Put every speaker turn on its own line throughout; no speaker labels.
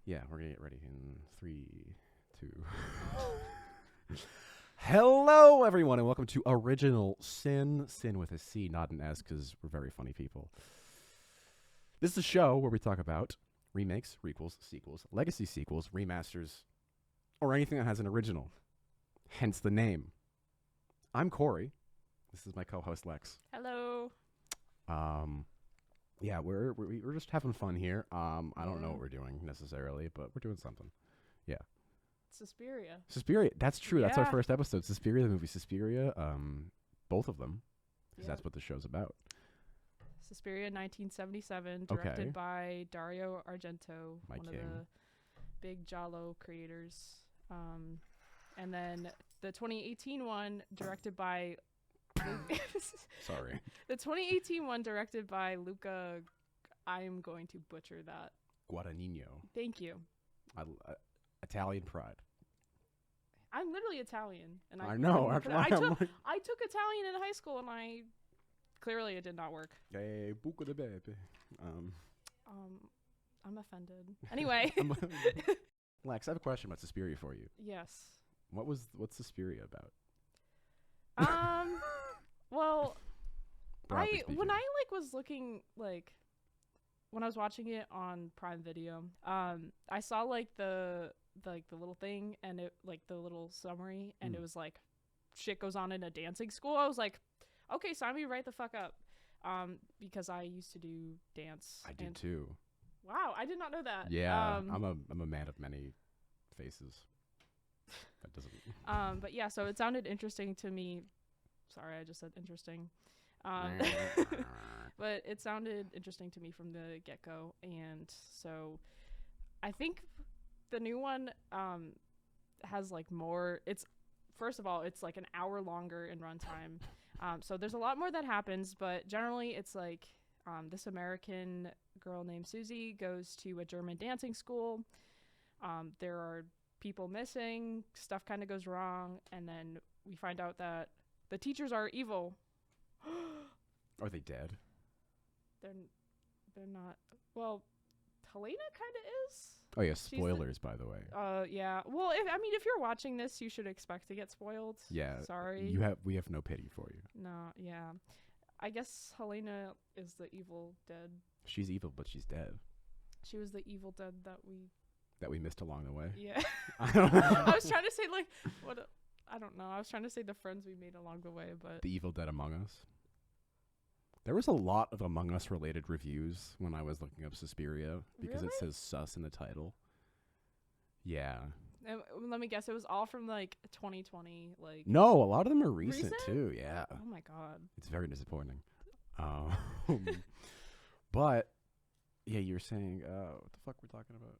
Yeah, we're gonna get ready in 3, 2. Hello, everyone, and welcome to Original Sin. Sin with a C, not an S, because we're very funny people. This is a show where we talk about remakes, requels, sequels, legacy sequels, remasters, or anything that has an original. Hence the name. I'm Corey. This is my co-host Lex.
Hello.
Yeah, we're just having fun here. I don't know what we're doing necessarily, but we're doing something. Yeah.
Suspiria.
Suspiria. That's true. That's our
Yeah.
first episode. Suspiria, the movie Suspiria. Both of them, because
Yeah.
that's what the show's about.
Suspiria 1977, directed
Okay.
by Dario Argento,
My
one
king.
of the big Giallo creators. And then the 2018 one, directed by
Sorry.
the 2018 one, directed by Luca. I'm going to butcher that.
Guadagnino.
Thank you.
Italian pride.
I'm literally Italian, and
I know.
I
That's why
took
I'm like,
I took Italian in high school, and I clearly it did not work.
hey, buco de bebe.
I'm offended. Anyway.
Lex, I have a question about Suspiria for you.
Yes.
What's Suspiria about?
Well,
Broadly speaking.
when I was looking when I was watching it on Prime Video, I saw the little thing and it the little summary and it was like shit goes on in a dancing school. I was like, okay, sign me right the fuck up. Because I used to do dance.
I did too.
Wow, I did not know that.
Yeah, I'm a man of many faces. That doesn't.
But yeah, so it sounded interesting to me. Sorry, I just said interesting. But it sounded interesting to me from the get-go, and so I think the new one has more. It's first of all, it's an hour longer in runtime, so there's a lot more that happens. But generally, it's this American girl named Susie goes to a German dancing school. There are people missing, stuff kind of goes wrong, and then we find out that the teachers are evil.
Are they dead?
They're not. Well, Helena kind of is.
Oh yeah, spoilers by the way.
Yeah. Well, if you're watching this, you should expect to get spoiled.
Yeah.
Sorry.
We have no pity for you.
No. Yeah. I guess Helena is the evil dead.
She's evil, but she's dead.
She was the evil dead
That we missed along the way.
Yeah.
I don't know.
I was trying to say what. I don't know. I was trying to say the friends we made along the way, but
The Evil Dead Among Us. There was a lot of Among Us related reviews when I was looking up Suspiria because it says sus in the title. Yeah.
Let me guess. It was all from 2020.
No, a lot of them are recent? Too. Yeah.
Oh my god.
It's very disappointing. But yeah, you're saying what the fuck we're talking about?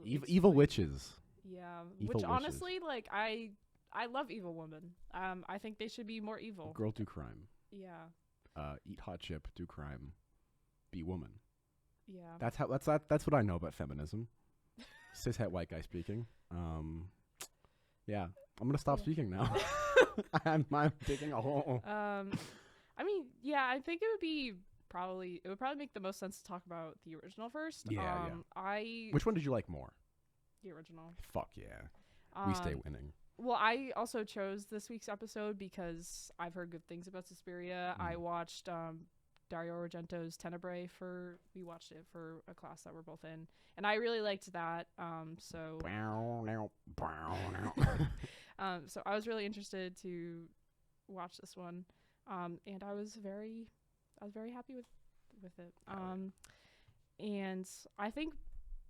Evil witches.
Yeah,
Evil
which
witches.
honestly, I love evil women. I think they should be more evil.
Girl do crime.
Yeah.
Eat hot chip, do crime, be woman.
Yeah.
That's what I know about feminism. Cishet white guy speaking. Yeah, I'm gonna stop speaking now. I'm digging a hole.
Yeah, I think it would probably make the most sense to talk about the original first.
Yeah.
I
Which one did you like more?
The original.
Fuck yeah. We stay winning.
Well, I also chose this week's episode because I've heard good things about Suspiria. I watched Dario Argento's Tenebrae we watched it for a class that we're both in, and I really liked that. So I was really interested to watch this one, and I was very happy with it. And I think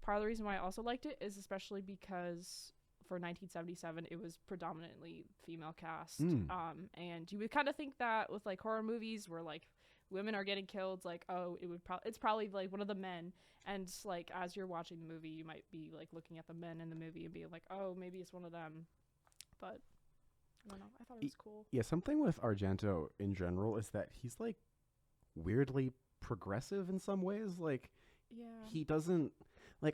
part of the reason why I also liked it is especially because for 1977 it was predominantly female cast. And you would kind of think that with horror movies where women are getting killed, it's probably one of the men, and as you're watching the movie you might be looking at the men in the movie and being oh, maybe it's one of them. But I don't know, I thought it was cool.
Yeah, something with Argento in general is that he's weirdly progressive in some ways.
Yeah.
He doesn't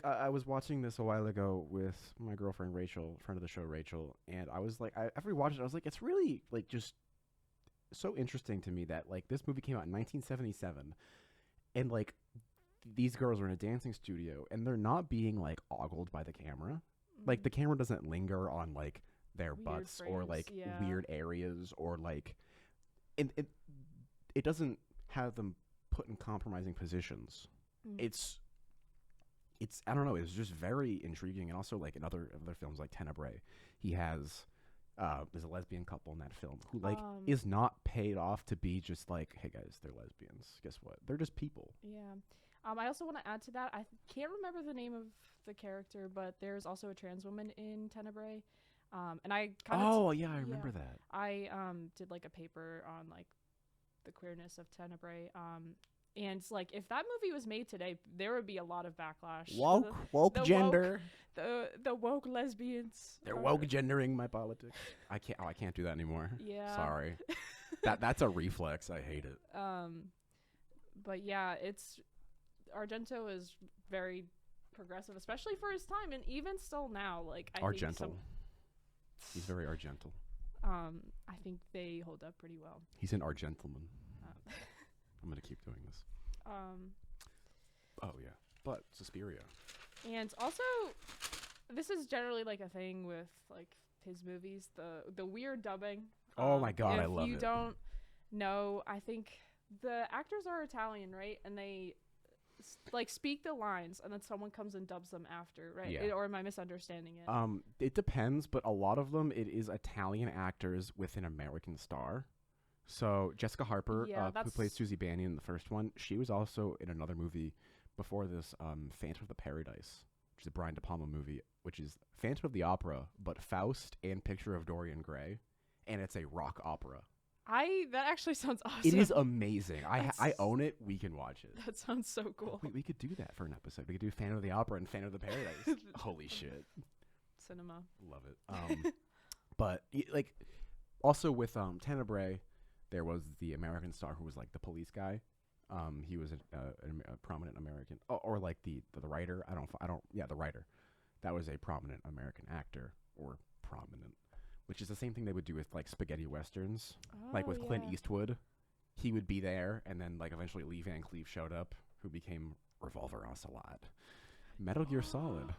I was watching this a while ago with my girlfriend Rachel, friend of the show Rachel, and I was after we watched it, I was it's really just so interesting to me that this movie came out in 1977, and these girls are in a dancing studio and they're not being like ogled by the camera. Like the camera doesn't linger on like their
Weird
butts or
frames,
like
yeah.
weird areas or like it doesn't have them put in compromising positions. It's I don't know, it's just very intriguing. And also like in other films like Tenebrae, he has there's a lesbian couple in that film who like is not paid off to be just like, hey guys, they're lesbians. Guess what? They're just people.
Yeah. I also want to add to that. I can't remember the name of the character, but there's also a trans woman in Tenebrae. And I kind of
I remember that.
I did like a paper on like the queerness of Tenebrae. And like if that movie was made today, there would be a lot of backlash.
Woke
the
gender.
The woke lesbians.
They're woke gendering my politics. I can't do that anymore.
Yeah.
Sorry. That's a reflex. I hate it.
But yeah, Argento is very progressive, especially for his time, and even still now, like I
Argental.
think
He's very Argental.
I think they hold up pretty well.
He's an Argentleman. I'm gonna keep doing this. Oh yeah, but Suspiria.
And also, this is generally like a thing with like his movies, the weird dubbing.
Oh my god, I love it.
If you don't know, I think the actors are Italian, right? And they like speak the lines, and then someone comes and dubs them after, right?
Yeah.
Or am I misunderstanding it?
It depends, but a lot of them it is Italian actors with an American star. So Jessica Harper, who plays Susie Bannion in the first one, she was also in another movie before this, Phantom of the Paradise, which is a Brian De Palma movie, which is Phantom of the Opera, but Faust and Picture of Dorian Gray, and it's a rock opera.
That actually sounds awesome.
It is amazing. I own it. We can watch it.
That sounds so cool.
We could do that for an episode. We could do Phantom of the Opera and Phantom of the Paradise. Holy shit.
Cinema.
Love it. But like also with Tenebrae, there was the American star who was like the police guy. He was a prominent American, or like the writer. The writer. That was a prominent American actor, or prominent, which is the same thing they would do with like spaghetti westerns, like with Clint Eastwood. He would be there, and then like eventually Lee Van Cleef showed up, who became Revolver Ocelot. Metal Gear Solid.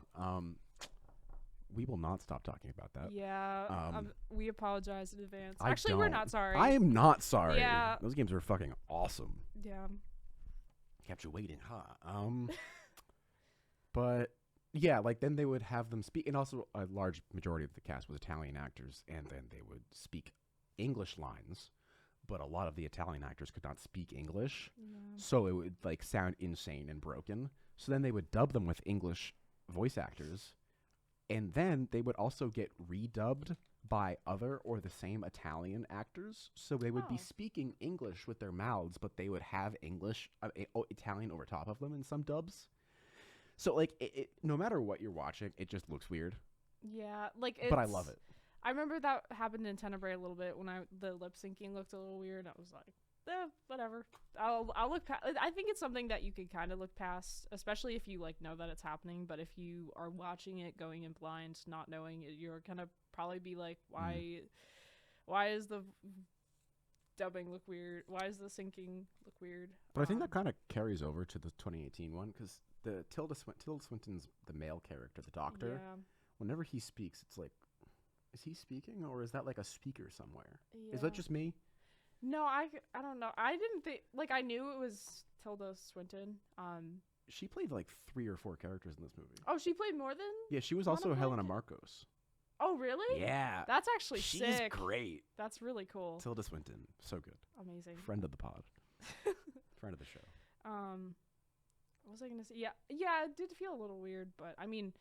We will not stop talking about that.
Yeah, we apologize in advance.
We're
not sorry.
I am not sorry.
Yeah.
Those games are fucking awesome.
Yeah.
Kept you waiting, huh? But yeah, like then they would have them speak, and also a large majority of the cast was Italian actors, and then they would speak English lines, but a lot of the Italian actors could not speak English, so it would like sound insane and broken. So then they would dub them with English voice actors. And then they would also get redubbed by other or the same Italian actors. So they would be speaking English with their mouths, but they would have Italian over top of them in some dubs. So like, no matter what you're watching, it just looks weird.
Yeah, like
but I love it.
I remember that happened in Tenebrae a little bit when the lip syncing looked a little weird. I was like, whatever. I'll look past. I think it's something that you could kind of look past, especially if you like know that it's happening. But if you are watching it going in blind, not knowing it, you're gonna probably be like, why is the dubbing look weird? Why is the syncing look weird?
But I think that kind of carries over to the 2018 one, because the Tilda Swinton's the male character, the doctor.
Yeah.
Whenever he speaks, it's like, is he speaking, or is that like a speaker somewhere?
Yeah.
Is that just me?
No, I don't know. I didn't think, like, I knew it was Tilda Swinton.
She played like 3 or 4 characters in this movie.
Oh, she played more than?
Yeah, she was also Helena Marcos.
Oh, really?
Yeah.
That's actually sick.
She's great.
That's really cool.
Tilda Swinton, so good.
Amazing.
Friend of the pod. Friend of the show.
What was I gonna say? Yeah, it did feel a little weird, but I mean,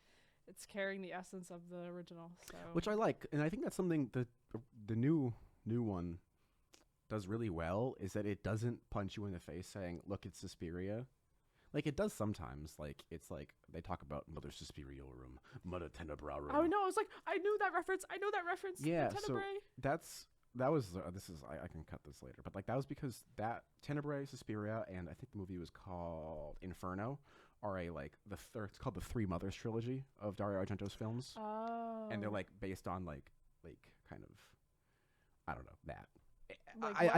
it's carrying the essence of the original. So.
Which I like, and I think that's something that the new one does really well, is that it doesn't punch you in the face saying, look, it's Suspiria. Like, it does sometimes. Like, it's like, they talk about Mother Suspiriorum, Mother Tenebrarum.
Oh, no, I was like, I knew that reference.
Yeah, so I can cut this later, but like, that was because that Tenebrae, Suspiria, and I think the movie was called Inferno, are it's called the Three Mothers trilogy of Dario Argento's films.
Oh.
And they're like based on like kind of, I don't know, that.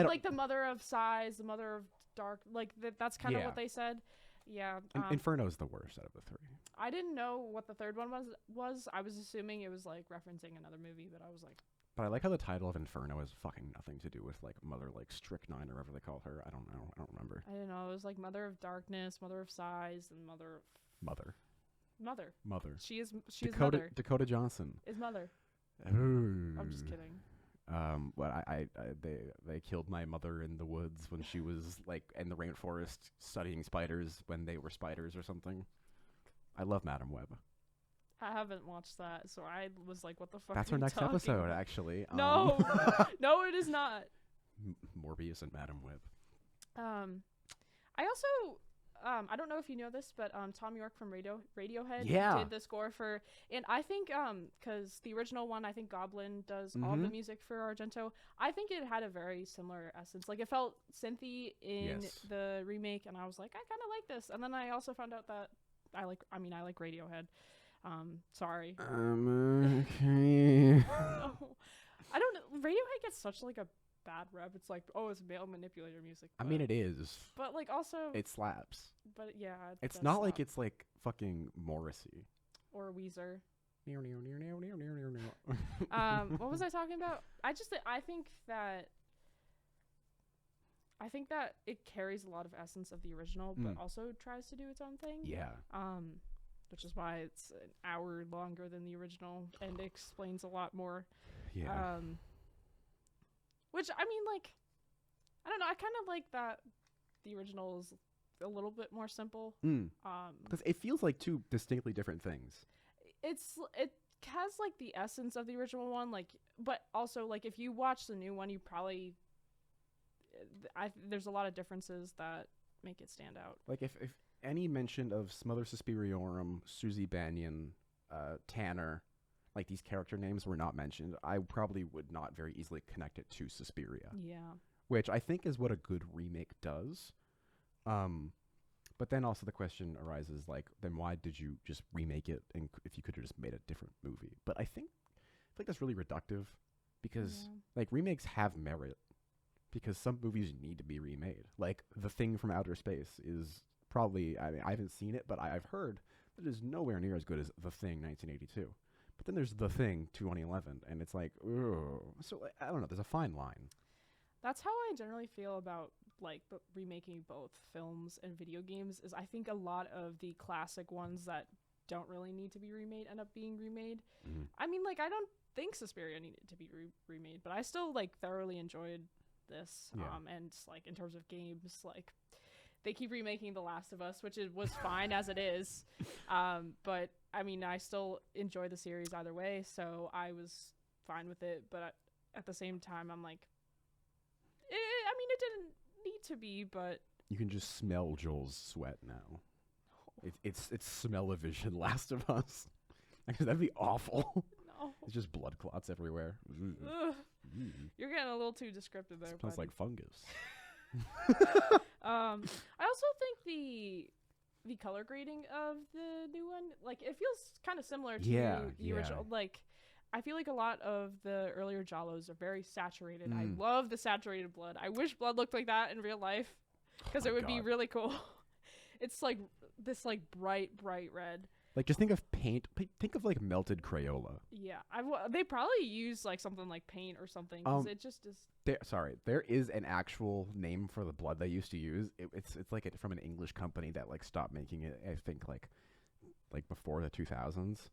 Like the mother of sighs, the mother of dark, like that's kind of what they said. Yeah.
Inferno's the worst out of the three.
I didn't know what the third one was. I was assuming it was like referencing another movie, but I was like,
But I like how the title of Inferno has fucking nothing to do with like Mother like Strychnine or whatever they call her. I don't know. I don't remember.
I don't know. It was like Mother of Darkness, Mother of Sighs, and Mother. She is Mother.
Dakota Johnson
Is Mother.
Ooh.
I'm just kidding.
They killed my mother in the woods when she was like in the rainforest studying spiders when they were spiders or something. I love Madam Web.
I haven't watched that, so I was like, "What the fuck?"
That's
are
our
you
next
talking
episode,
about?
actually.
No, no, it is not.
Morbius and Madam Web.
I also, I don't know if you know this, but Tom York from Radiohead did the score for, and I think because the original one, I think Goblin does all the music for Argento. I think it had a very similar essence. Like it felt synthy in the remake, and I was like, I kind of like this. And then I also found out that I like Radiohead. Sorry.
Okay.
No. I don't know. Radiohead gets such like a bad rep. It's like, oh, it's male manipulator music.
I mean, it is.
But like also
it slaps.
But yeah,
it's not like it's like fucking Morrissey
or Weezer. What was I talking about? I think that it carries a lot of essence of the original, but also tries to do its own thing.
Yeah.
Which is why it's an hour longer than the original and explains a lot more.
Yeah.
Which, I mean, like, I don't know. I kind of like that the original is a little bit more simple.
Because it feels like two distinctly different things.
It has, like, the essence of the original one, like, but also, like, if you watch the new one, you probably... there's a lot of differences that make it stand out.
Like, if any mention of Mother Suspiriorum, Susie Banyan, Tanner, like these character names were not mentioned, I probably would not very easily connect it to Suspiria.
Yeah.
Which I think is what a good remake does. But then also the question arises, like, then why did you just remake it and if you could have just made a different movie? But I think that's really reductive because, like, remakes have merit because some movies need to be remade. Like, The Thing from Outer Space is probably, I mean, I haven't seen it, but I've heard that it is nowhere near as good as The Thing 1982. But then there's The Thing 2011, and it's like, ugh. So, like, I don't know, there's a fine line.
That's how I generally feel about, like, remaking both films and video games, is I think a lot of the classic ones that don't really need to be remade end up being remade. I mean, like, I don't think Suspiria needed to be remade, but I still, like, thoroughly enjoyed this. And, like, in terms of games, like, they keep remaking The Last of Us, which was fine as it is. But, I mean, I still enjoy the series either way, so I was fine with it. But at the same time, I'm like, I mean, it didn't need to be, but...
You can just smell Joel's sweat now. No. It's smell-o-vision Last of Us. Actually, that'd be awful.
No.
It's just blood clots everywhere.
You're getting a little too descriptive there.
It smells like fungus.
I also think the color grading of the new one, like, it feels kind of similar to the original. Like, I feel like a lot of the earlier Jalos are very saturated. I love the saturated blood. I wish blood looked like that in real life because it would be really cool. It's like this, like, bright red.
Like, just think of paint. Think of, like, melted Crayola.
Yeah, they probably use, like, something like paint or something. 'Cause it just is.
There is an actual name for the blood they used to use. It's like from an English company that, like, stopped making it. I think like before the 2000s.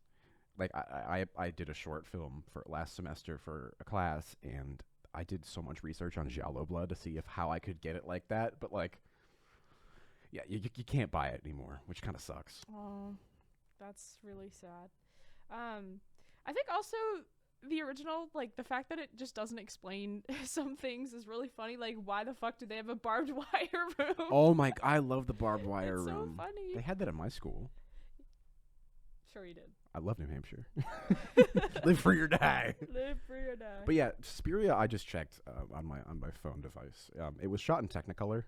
Like, I did a short film for last semester for a class, and I did so much research on Giallo blood to see how I could get it like that. But, like, yeah, you can't buy it anymore, which kind of sucks.
Oh. That's really sad. I think also the original, like, the fact that it just doesn't explain some things is really funny. Like, why the fuck do they have a barbed wire room?
Oh my! I love the barbed wire
it's
room.
So funny.
They had that at my school.
Sure you did.
I love New Hampshire. Live free or die.
Live free or die.
But yeah, Suspiria, I just checked on my phone device. It was shot in Technicolor,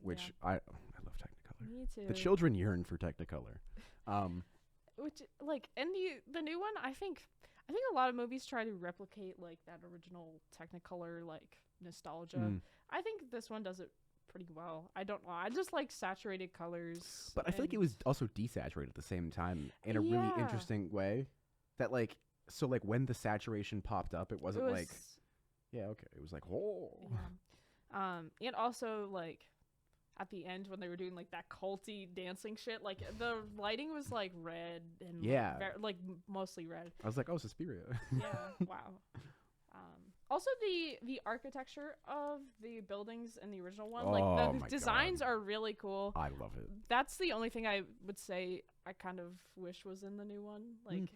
which I love Technicolor.
Me too.
The children yearn for Technicolor.
Which, like, and the new one, I think a lot of movies try to replicate, like, that original Technicolor, like, nostalgia. I think this one does it pretty well. I don't know. I just like saturated colors.
But I feel like it was also desaturated at the same time in a really interesting way. That like so like when the saturation popped up, it wasn't like it was like whoa.
Yeah. And also like at the end when they were doing like that culty dancing shit, like the lighting was like red and like mostly red.
I was like, oh, Suspiria.
Yeah. Wow. Also, the architecture of the buildings in the original one, like the designs are really cool.
I love it.
That's the only thing I would say I kind of wish was in the new one. Like,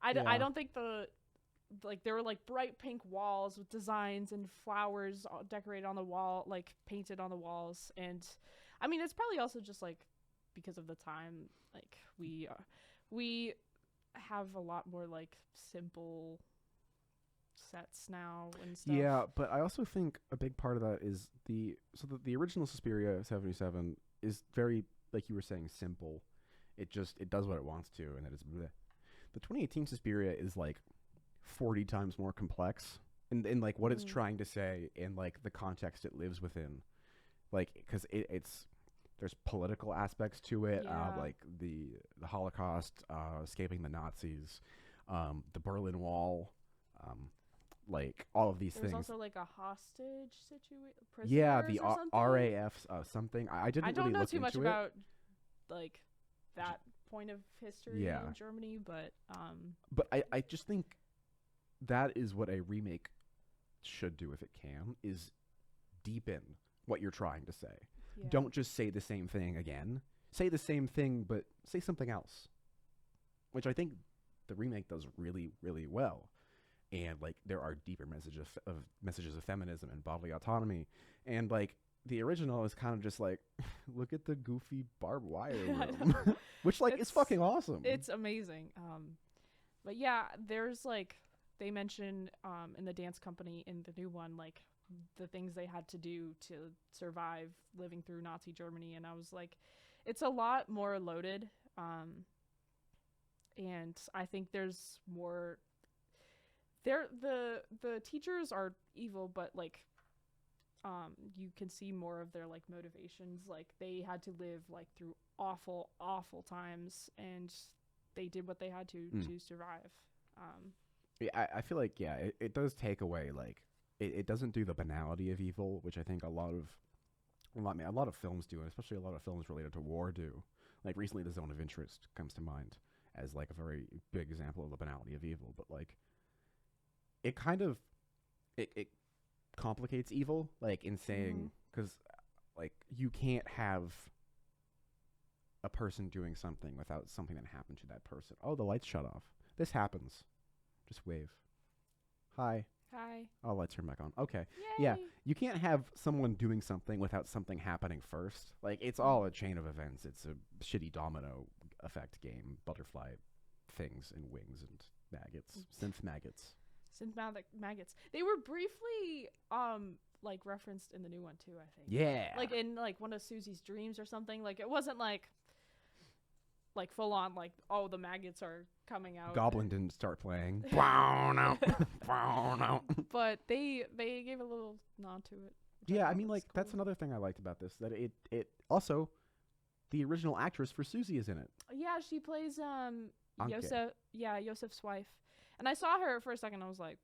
I don't think there were like bright pink walls with designs and flowers decorated on the wall, like painted on the walls. And I mean, it's probably also just like because of the time, like we have a lot more like simple sets now and stuff.
Yeah, but I also think a big part of that is the original Suspiria 77 is very, like you were saying, simple. It does what it wants to, and it is bleh. The 2018 Suspiria is like 40 times more complex in like what it's trying to say and like the context it lives within, like because it's there's political aspects to it, like the Holocaust, escaping the Nazis, the Berlin Wall, like all of these things.
There's also like a hostage situation.
Yeah, the RAF something. I didn't
don't
really
know
look
too much
into
about like that point of history in Germany, but
I just think that is what a remake should do if it can, is deepen what you're trying to say.
Yeah.
Don't just say the same thing again. Say the same thing, but say something else, which I think the remake does really, really well. And like there are deeper messages of feminism and bodily autonomy, and like the original is kind of just like, look at the goofy barbed wire room, which like is fucking awesome.
It's amazing. But yeah, there's like they mention in the dance company in the new one, like the things they had to do to survive living through Nazi Germany, and I was like, it's a lot more loaded, and I think there's more. The teachers are evil, but like you can see more of their like motivations. Like they had to live like through awful times, and they did what they had to survive.
Yeah, I feel like it does take away like it doesn't do the banality of evil, which I think a lot of films do, and especially a lot of films related to war do. Like recently, The Zone of Interest comes to mind as like a very big example of the banality of evil, but like it kind of it complicates evil, like in saying, because like you can't have a person doing something without something that happened to that person. Oh, the lights shut off. This happens. Just wave. Hi. Oh, lights turn back on. Okay.
Yay.
Yeah, you can't have someone doing something without something happening first. Like it's all a chain of events. It's a shitty domino effect game. Butterfly things and wings and maggots. Synth maggots.
Maggots. They were briefly like referenced in the new one too, I think.
Yeah.
Like in like one of Susie's dreams or something. Like it wasn't like full on like, oh, the maggots are coming out.
Goblin didn't start playing.
But they gave a little nod to it.
Yeah, I mean like cool. That's another thing I liked about this, that it also the original actress for Susie is in it.
Yeah, she plays
Anke.
Yosef's wife. And I saw her for a second. I was like,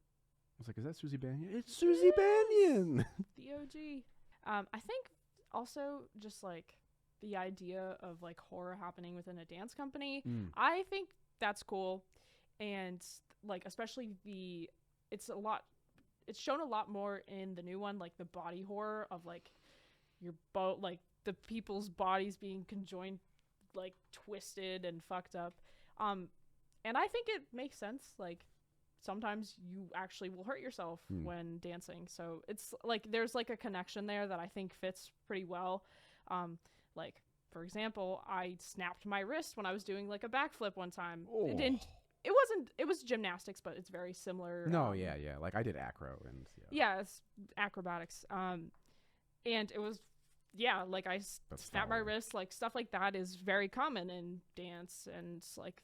is that Susie Bannion? It's Susie Bannion.
The OG. I think also just like the idea of like horror happening within a dance company. I think that's cool. And like, especially it's shown a lot more in the new one, like the body horror of like like the people's bodies being conjoined, like twisted and fucked up. And I think it makes sense. Like sometimes you actually will hurt yourself when dancing. So it's like there's like a connection there that I think fits pretty well. Like for example, I snapped my wrist when I was doing like a backflip one time.
Oh.
It was gymnastics, but it's very similar.
No, yeah. Like I did acro and
it's acrobatics. And it was like I snapped my wrist. Like stuff like that is very common in dance and like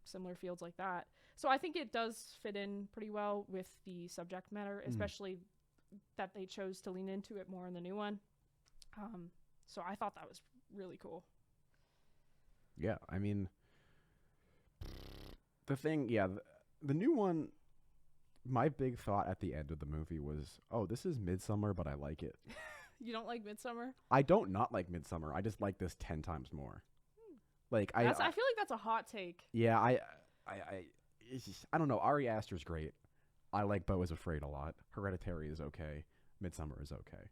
similar fields like that. So I think it does fit in pretty well with the subject matter, especially that they chose to lean into it more in the new one. So I thought that was really cool.
Yeah, I mean, the thing, the new one, my big thought at the end of the movie was, oh, this is Midsummer, but I like it.
You don't like Midsummer?
I don't not like Midsummer. I just like this 10 times more. Like
I feel like that's a hot take.
Yeah, it's just, I don't know. Ari Aster's great. I like Beau is Afraid a lot. Hereditary is okay. Midsummer is okay.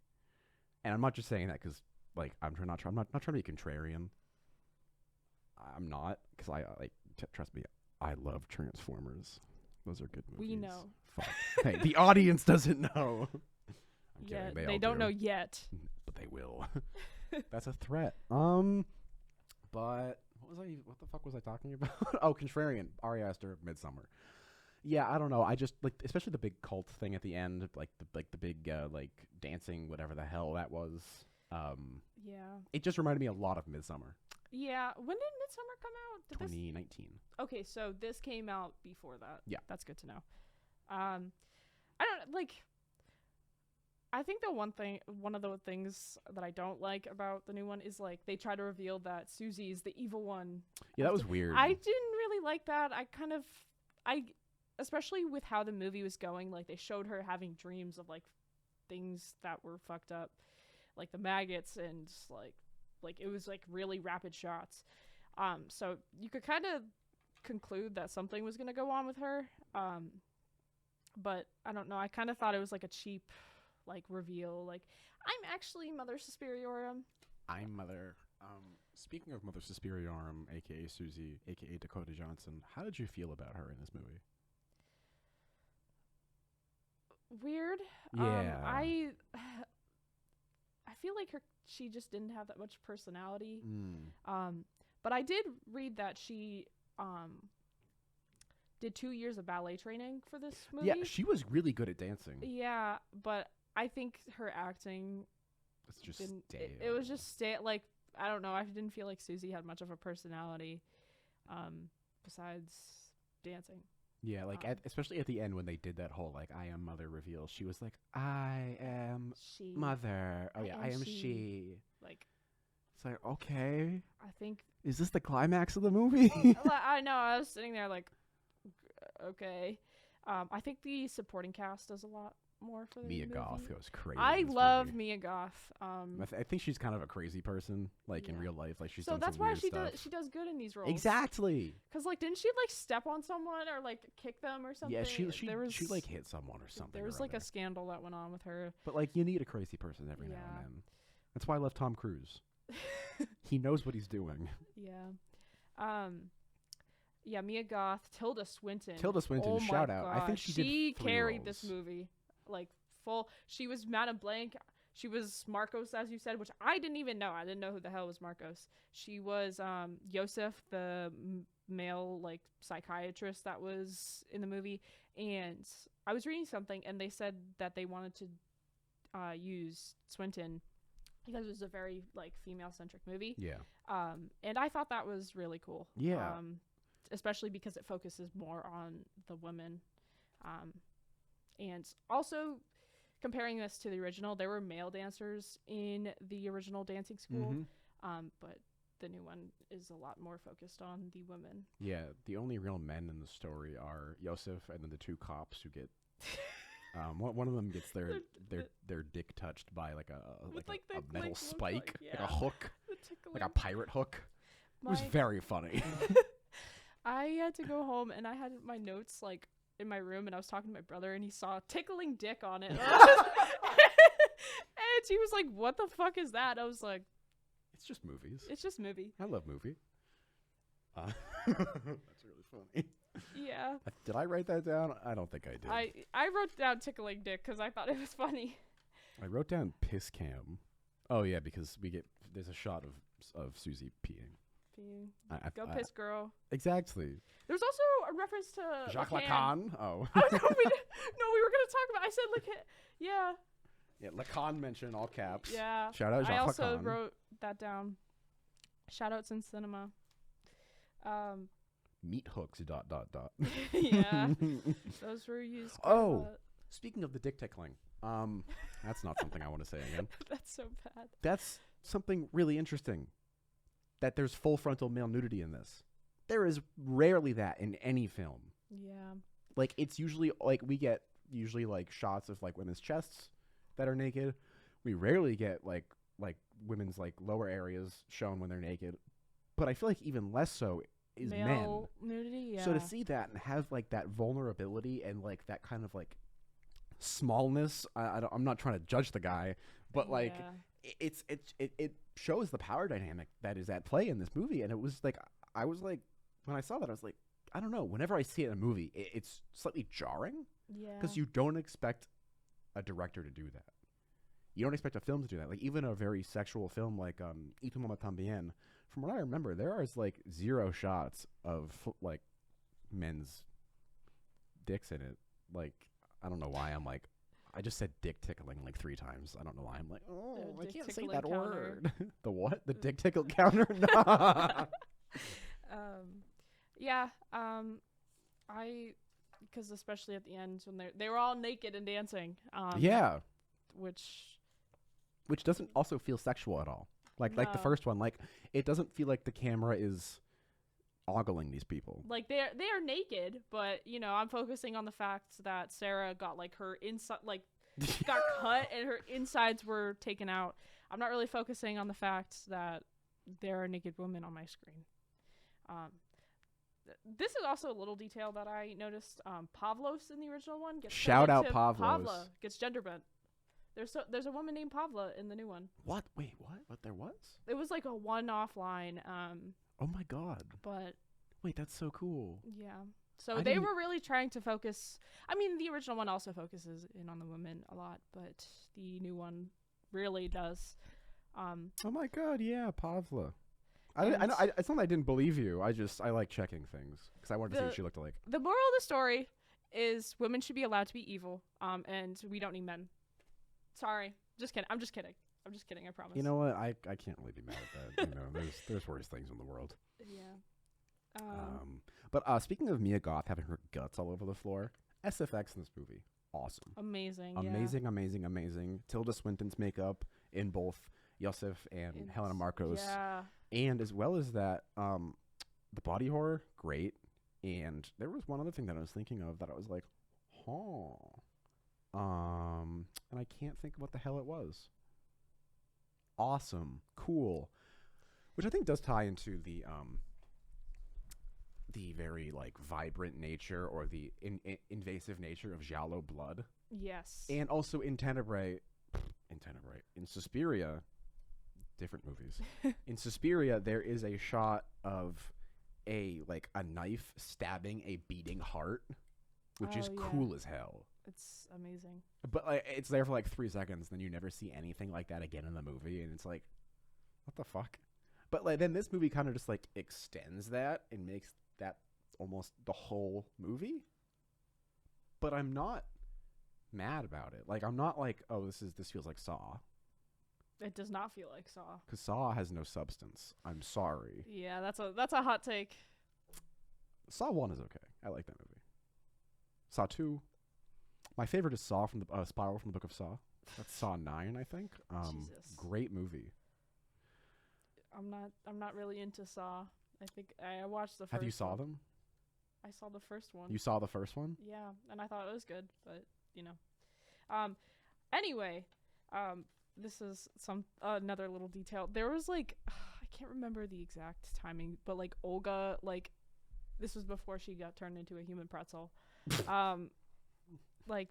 And I'm not just saying that because, like, I'm not trying to be contrarian. I'm not, because trust me, I love Transformers. Those are good movies.
We know.
Fuck. Hey, the audience doesn't know. I'm
Yeah,
kidding.
they don't know yet.
But they will. That's a threat. But what the fuck was I talking about? Oh, contrarian. Ari Aster, Midsummer. Yeah, I don't know. I just like, especially the big cult thing at the end, like the big like dancing, whatever the hell that was.
Yeah.
It just reminded me a lot of Midsummer.
Yeah. When did Midsummer come out?
2019.
Okay, so this came out before that.
Yeah.
That's good to know. I don't like. I think one of the things that I don't like about the new one is like they try to reveal that Susie is the evil one.
Yeah, that was weird.
I didn't really like that. Especially with how the movie was going, like they showed her having dreams of like things that were fucked up, like the maggots, and like it was like really rapid shots. So you could kind of conclude that something was gonna go on with her. But I don't know. I kind of thought it was like a cheap like reveal, like I'm actually Mother Suspiriorum.
I'm Mother. Speaking of Mother Suspiriorum, aka Susie, aka Dakota Johnson, how did you feel about her in this movie?
Weird.
Yeah.
I feel like she just didn't have that much personality. But I did read that she did 2 years of ballet training for this movie.
Yeah, she was really good at dancing.
Yeah, but I think her acting
It's just
stale. It was just stale. Like, I don't know. I didn't feel like Susie had much of a personality besides dancing.
Yeah, like especially at the end when they did that whole like I am Mother reveal, she was like I am
she
Mother. Oh yeah, I am she.
Like,
it's like, okay,
I think
is this the climax of the movie?
I know. I was sitting there like, okay. I think the supporting cast does a lot more for the
Mia
movie.
Goth goes crazy.
I love Mia Goth.
I think she's kind of a crazy person, like in real life. Like she's
so
done
that's
some
why
weird
she
stuff.
she does good in these roles.
Exactly.
Because like, didn't she like step on someone or like kick them or something?
Yeah, she like hit someone or something.
There was like a scandal that went on with her.
But like, you need a crazy person every now and then. That's why I love Tom Cruise. He knows what he's doing.
Yeah. Yeah, Mia Goth, Tilda Swinton.
Oh shout out.
God.
I think she did
carried
roles.
this movie like full. She was Madame Blanc. She was Marcos, as you said, which I didn't even know. I didn't know who the hell was Marcos. She was Yosef, the male like psychiatrist that was in the movie. And I was reading something, and they said that they wanted to use Swinton because it was a very like female-centric movie.
Yeah.
And I thought that was really cool.
Yeah.
Especially because it focuses more on the women. And also, comparing this to the original, there were male dancers in the original dancing school. But the new one is a lot more focused on the women.
Yeah, the only real men in the story are Yosef and then the two cops who get... one of them gets their dick touched by like a metal spike, like a hook, like a pirate hook. It was very funny.
I had to go home and I had my notes like in my room, and I was talking to my brother, and he saw tickling dick on it. And he was like, "What the fuck is that?" I was like,
"It's just movies.
It's just movie.
I love movie." That's really funny.
Yeah.
Did I write that down? I don't think I did.
I wrote down tickling dick because I thought it was funny.
I wrote down piss cam. Oh yeah, because there's a shot of Susie peeing.
Go piss, girl.
Exactly.
There's also a reference to
Jacques Lacan. Oh.
No, we were gonna talk about. I said Lacan. Yeah.
Yeah, Lacan mentioned all caps.
Yeah.
Shout out Jacques Lacan.
I also wrote that down. Shout outs in cinema.
Meat hooks ...
Yeah. Those were used.
Oh, speaking of the dick tickling, That's not something I want to say again.
That's so bad.
That's something really interesting. That there's full frontal male nudity in this. There is rarely that in any film.
Yeah.
Like, it's usually like we get like shots of like women's chests that are naked. We rarely get like women's like lower areas shown when they're naked. But I feel like even less so is
Male
men.
nudity, yeah.
So to see that and have like that vulnerability and like that kind of like smallness, I'm not trying to judge the guy, but like it shows the power dynamic that is at play in this movie. And it was like, I was like, when I saw that, I was like, I don't know. Whenever I see it in a movie, it's slightly jarring because you don't expect a director to do that. You don't expect a film to do that. Like, even a very sexual film like Y Tu Mamá También, from what I remember, there is like 0 shots of like men's dicks in it. Like, I don't know why I'm like, I just said dick tickling like 3 times. I don't know why I'm like, I can't say that
counter.
word. The what? The dick tickle counter? No.
Yeah. Because especially at the end when they were all naked and dancing.
Yeah.
Which
doesn't also feel sexual at all. Like the first one, like it doesn't feel like the camera is ogling these people.
Like they are naked, but you know, I'm focusing on the fact that Sarah got like her inside, like got cut and her insides were taken out. I'm not really focusing on the fact that there are naked women on my screen. This is also a little detail that I noticed. Pavlos in the original one gets
shout out Pavlos.
Pavla gets gender bent. There's a woman named Pavla in the new one.
What? Wait, what? What there was?
It was like a one-off line.
Oh my god.
But
wait, that's so cool.
Yeah. So they were really trying to focus. I mean, the original one also focuses in on the women a lot, but the new one really does.
Oh my god, yeah, Pavla. I know. It's not that I didn't believe you. I like checking things because I wanted to see what she looked like.
The moral of the story is women should be allowed to be evil. And we don't need men. Sorry, just kidding. I'm just kidding. I promise.
You know what? I can't really be mad at that. You know, there's worse things in the world.
Yeah.
But speaking of Mia Goth having her guts all over the floor, SFX in this movie, awesome. Amazing. Tilda Swinton's makeup in both Yosef and Helena Marcos.
Yeah.
And as well as that, the body horror, great. And there was one other thing that I was thinking of that I was like, and I can't think of what the hell it was. Awesome. Cool. Which I think does tie into the very like vibrant nature or the invasive nature of giallo blood.
Yes.
And also in Suspiria, different movies. In Suspiria, there is a shot of a knife stabbing a beating heart, which is cool as hell.
It's amazing.
But it's there for 3 seconds, then you never see anything like that again in the movie, and it's like, what the fuck? But then this movie kind of just extends that and makes that almost the whole movie. But I'm not mad about it. I'm not like, oh, this feels like Saw.
It does not feel like Saw.
Because Saw has no substance. I'm sorry.
Yeah, that's a hot take.
Saw 1 is okay. I like that movie. Saw 2. My favorite is Saw from the Spiral from the Book of Saw. That's Saw 9, I think.
Jesus.
Great movie.
I'm not really into Saw. I think I watched the first.
Have you saw them?
I saw the first one.
You saw the first one?
Yeah, and I thought it was good, but you know. Anyway, this is another little detail. There was I can't remember the exact timing, but Olga, this was before she got turned into a human pretzel.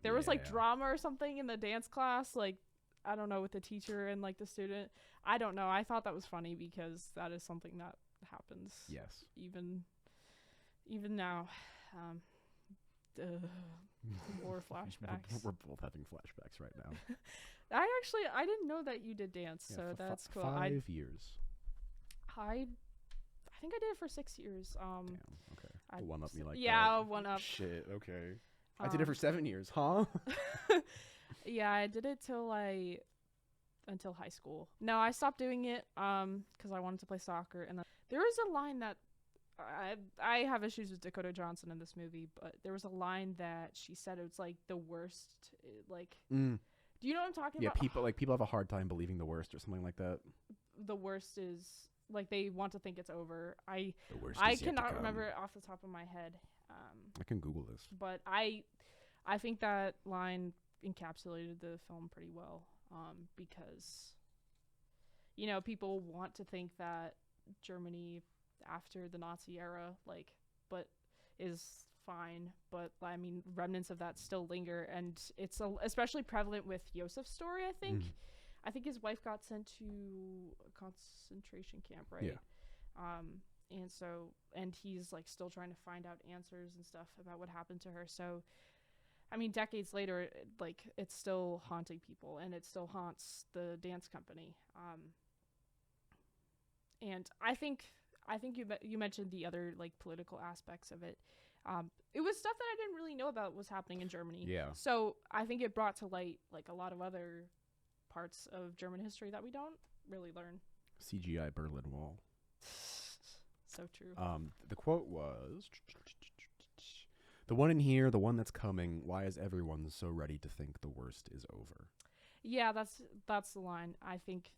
There was drama or something in the dance class, I don't know, with the teacher and the student. I don't know. I thought that was funny because that is something that happens.
Yes.
Even now. More flashbacks.
We're both having flashbacks right now.
I didn't know that you did dance, so that's cool.
5 years.
I think I did it for 6 years.
Damn. Okay. One up me that.
Yeah, one up.
Shit. Okay. I did it for 7 years, huh?
Yeah, I did it until high school. No, I stopped doing it because I wanted to play soccer, and there was a line that I have issues with Dakota Johnson in this movie, but there was a line that she said it was the worst Do you know what I'm talking
Yeah,
about?
people have a hard time believing the worst or something like that.
The worst is like they want to think it's over.
The worst
I
is yet to
cannot
come.
remember it off the top of my head.
I can Google this.
But I think that line encapsulated the film pretty well. Because people want to think that Germany after the Nazi era, but is fine. But I mean, remnants of that still linger, and it's especially prevalent with Yosef's story. I think.
Mm.
I think his wife got sent to a concentration camp, right?
Yeah.
And he's like still trying to find out answers and stuff about what happened to her. So, I mean, decades later, it's still haunting people, and it still haunts the dance company. And I think you mentioned the other like political aspects of it. It was stuff that I didn't really know about was happening in Germany.
Yeah.
So I think it brought to light like a lot of other parts of German history that we don't really learn.
CGI Berlin Wall.
So true.
The quote was, "The one in here, the one that's coming. Why is everyone so ready to think the worst is over?"
Yeah, that's the line. I think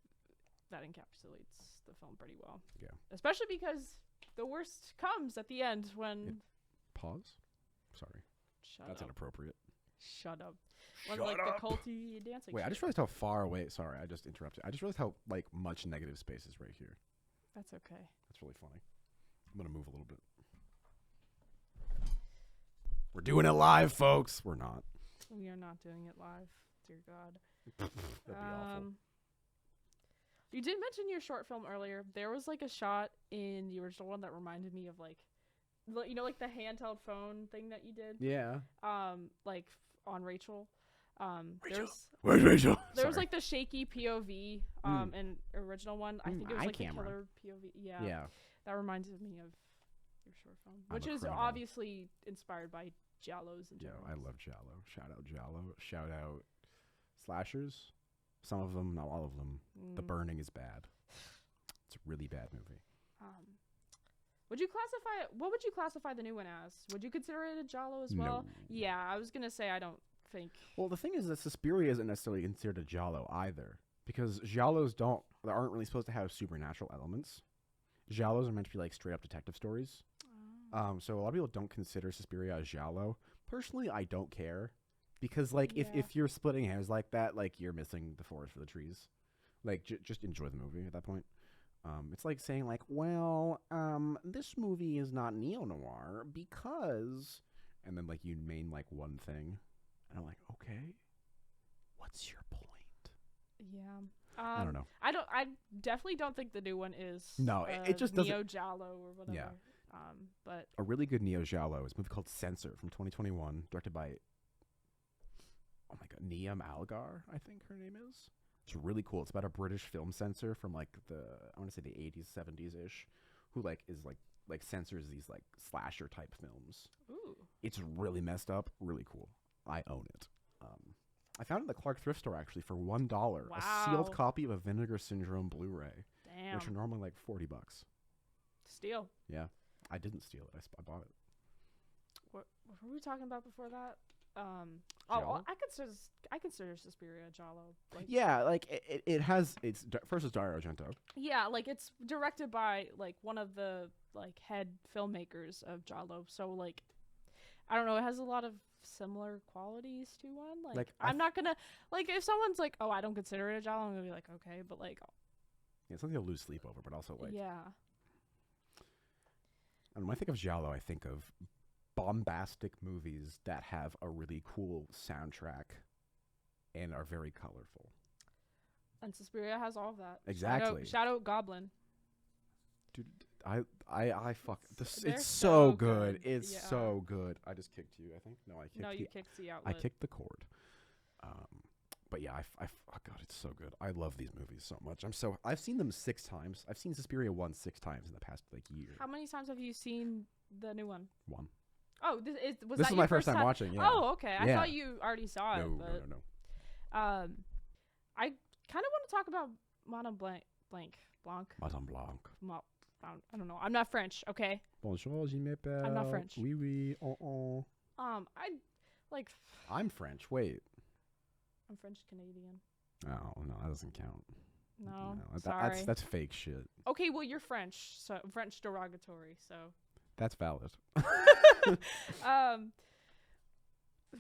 that encapsulates the film pretty well.
Yeah.
Especially because the worst comes at the end when.
Yeah. Pause. Sorry. That's inappropriate.
Shut up. When, the culty dancing.
Wait, I just realized how far away. Sorry, I just interrupted. I just realized how much negative space is right here.
That's okay.
That's really funny. I'm gonna move a little bit. We're doing it live, folks. We're not.
We are not doing it live. Dear God.
That'd be awful.
You did mention your short film earlier. There was like a shot in the original one that reminded me of like the handheld phone thing that you did.
Yeah.
Like on Rachel.
Rachel. Where's Rachel?
There was like the shaky POV in original one. I think it was like
camera.
a killer POV. Yeah.
Yeah.
That reminds me of your short film, which is
criminal.
obviously inspired by Giallos and
Yeah,
Giallos.
I love Giallo. Shout out Giallo. Shout out slashers. Some of them, not all of them. The Burning is bad. It's a really bad movie.
What would you classify the new one as? Would you consider it a Giallo as well?
No.
Yeah, I was gonna say I don't think.
Well, the thing is that Suspiria isn't necessarily considered a Giallo either, because Giallos aren't really supposed to have supernatural elements. Giallos are meant to be like straight up detective stories. So a lot of people don't consider Suspiria a Giallo. Personally, I don't care, because if you're splitting hairs like that, you're missing the forest for the trees. Just enjoy the movie at that point. It's like saying this movie is not neo-noir because, and then you name one thing, and I'm like, okay, what's your point?
Yeah.
I don't know.
I definitely don't think the new one is.
No, it just doesn't.
Neo Giallo or whatever.
Yeah.
But
a really good neo Giallo is a movie called Censor from 2021, directed by, oh my god, Niamh Algar, I think her name is. It's really cool. It's about a British film censor from I want to say the 80s, 70s ish, who is censors these slasher type films.
Ooh.
It's really messed up, really cool. I own it. I found it in the Clark thrift store actually for $1.
Wow.
A sealed copy of a Vinegar Syndrome Blu-ray,
Damn.
which are normally $40.
Steal.
Yeah, I didn't steal it. I bought it.
What were we talking about before that?
Giallo?
I consider Suspiria Giallo.
It has first is Dario Argento.
Yeah, it's directed by one of the head filmmakers of Giallo. So I don't know, it has a lot of similar qualities to one. I'm not gonna if someone's like, oh, I don't consider it a Giallo, I'm gonna be like, okay, but
yeah, something to lose sleep over, but also
yeah.
And when I think of Giallo, I think of bombastic movies that have a really cool soundtrack and are very colorful.
And Suspiria has all of that.
Exactly.
Shadow Goblin.
Dude, I fuck this.
They're
It's so
so
good.
good.
It's
Yeah.
so good. I just kicked you, I think. No, I kicked
You kicked the outlet.
I kicked the cord. But yeah, oh god, it's so good. I love these movies so much. I've seen them 6 times. I've seen Suspiria 1 6 times in the past year.
How many times have you seen the new one?
1.
Oh, this
is my first time watching. Yeah.
Oh, okay. I thought you already saw it.
No.
I kind of want to talk about Madame Blanc.
Madame Blanc.
I don't know. I'm not French. Okay.
Bonjour, je m'appelle.
I'm not French.
Oui.
I'm
I'm French. Wait.
I'm French Canadian.
Oh no, that doesn't count.
No,
No,
sorry.
that's fake shit.
Okay, well you're French, so French derogatory. So.
That's valid.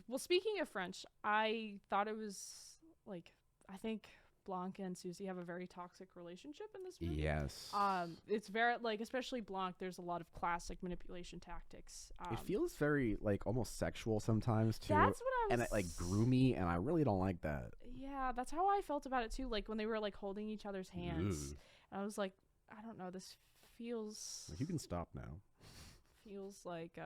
Well, speaking of French, I thought it was like I think Blanc and Susie have a very toxic relationship in this movie.
Yes.
It's very like especially Blanc. There's a lot of classic manipulation tactics.
It feels very like almost sexual sometimes too.
That's what I was.
And it like groomy, and I really don't like that.
Yeah, that's how I felt about it too. Like when they were like holding each other's hands,
Ugh.
and I was like, I don't know, this feels
Like, you can stop now.
feels like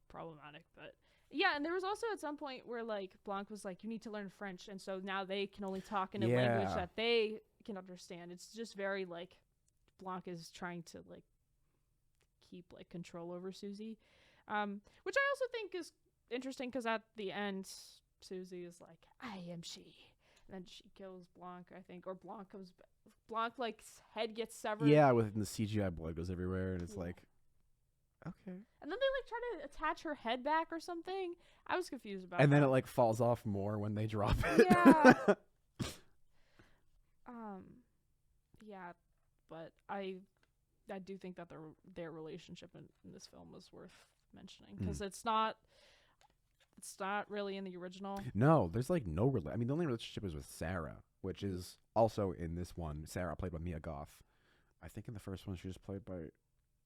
problematic, but. Yeah, and there was also at some point where like Blanc was like, "You need to learn French," and so now they can only talk in a language that they can understand. It's just very like Blanc is trying to like keep like control over Susie, which I also think is interesting because at the end, Susie is like, "I am she," and then she kills Blanc, I think, or Blanc comes. Blanc like head gets severed.
Yeah, with the CGI blood goes everywhere, and it's like. Okay.
And then they like try to attach her head back or something. I was confused about.
And
that.
then it like falls off more when they drop it.
Yeah. Yeah, but I do think that their relationship in this film was worth mentioning because it's not really in the original.
No, there's like no I mean, the only relationship is with Sarah, which is also in this one. Sarah played by Mia Goth. I think in the first one she was played by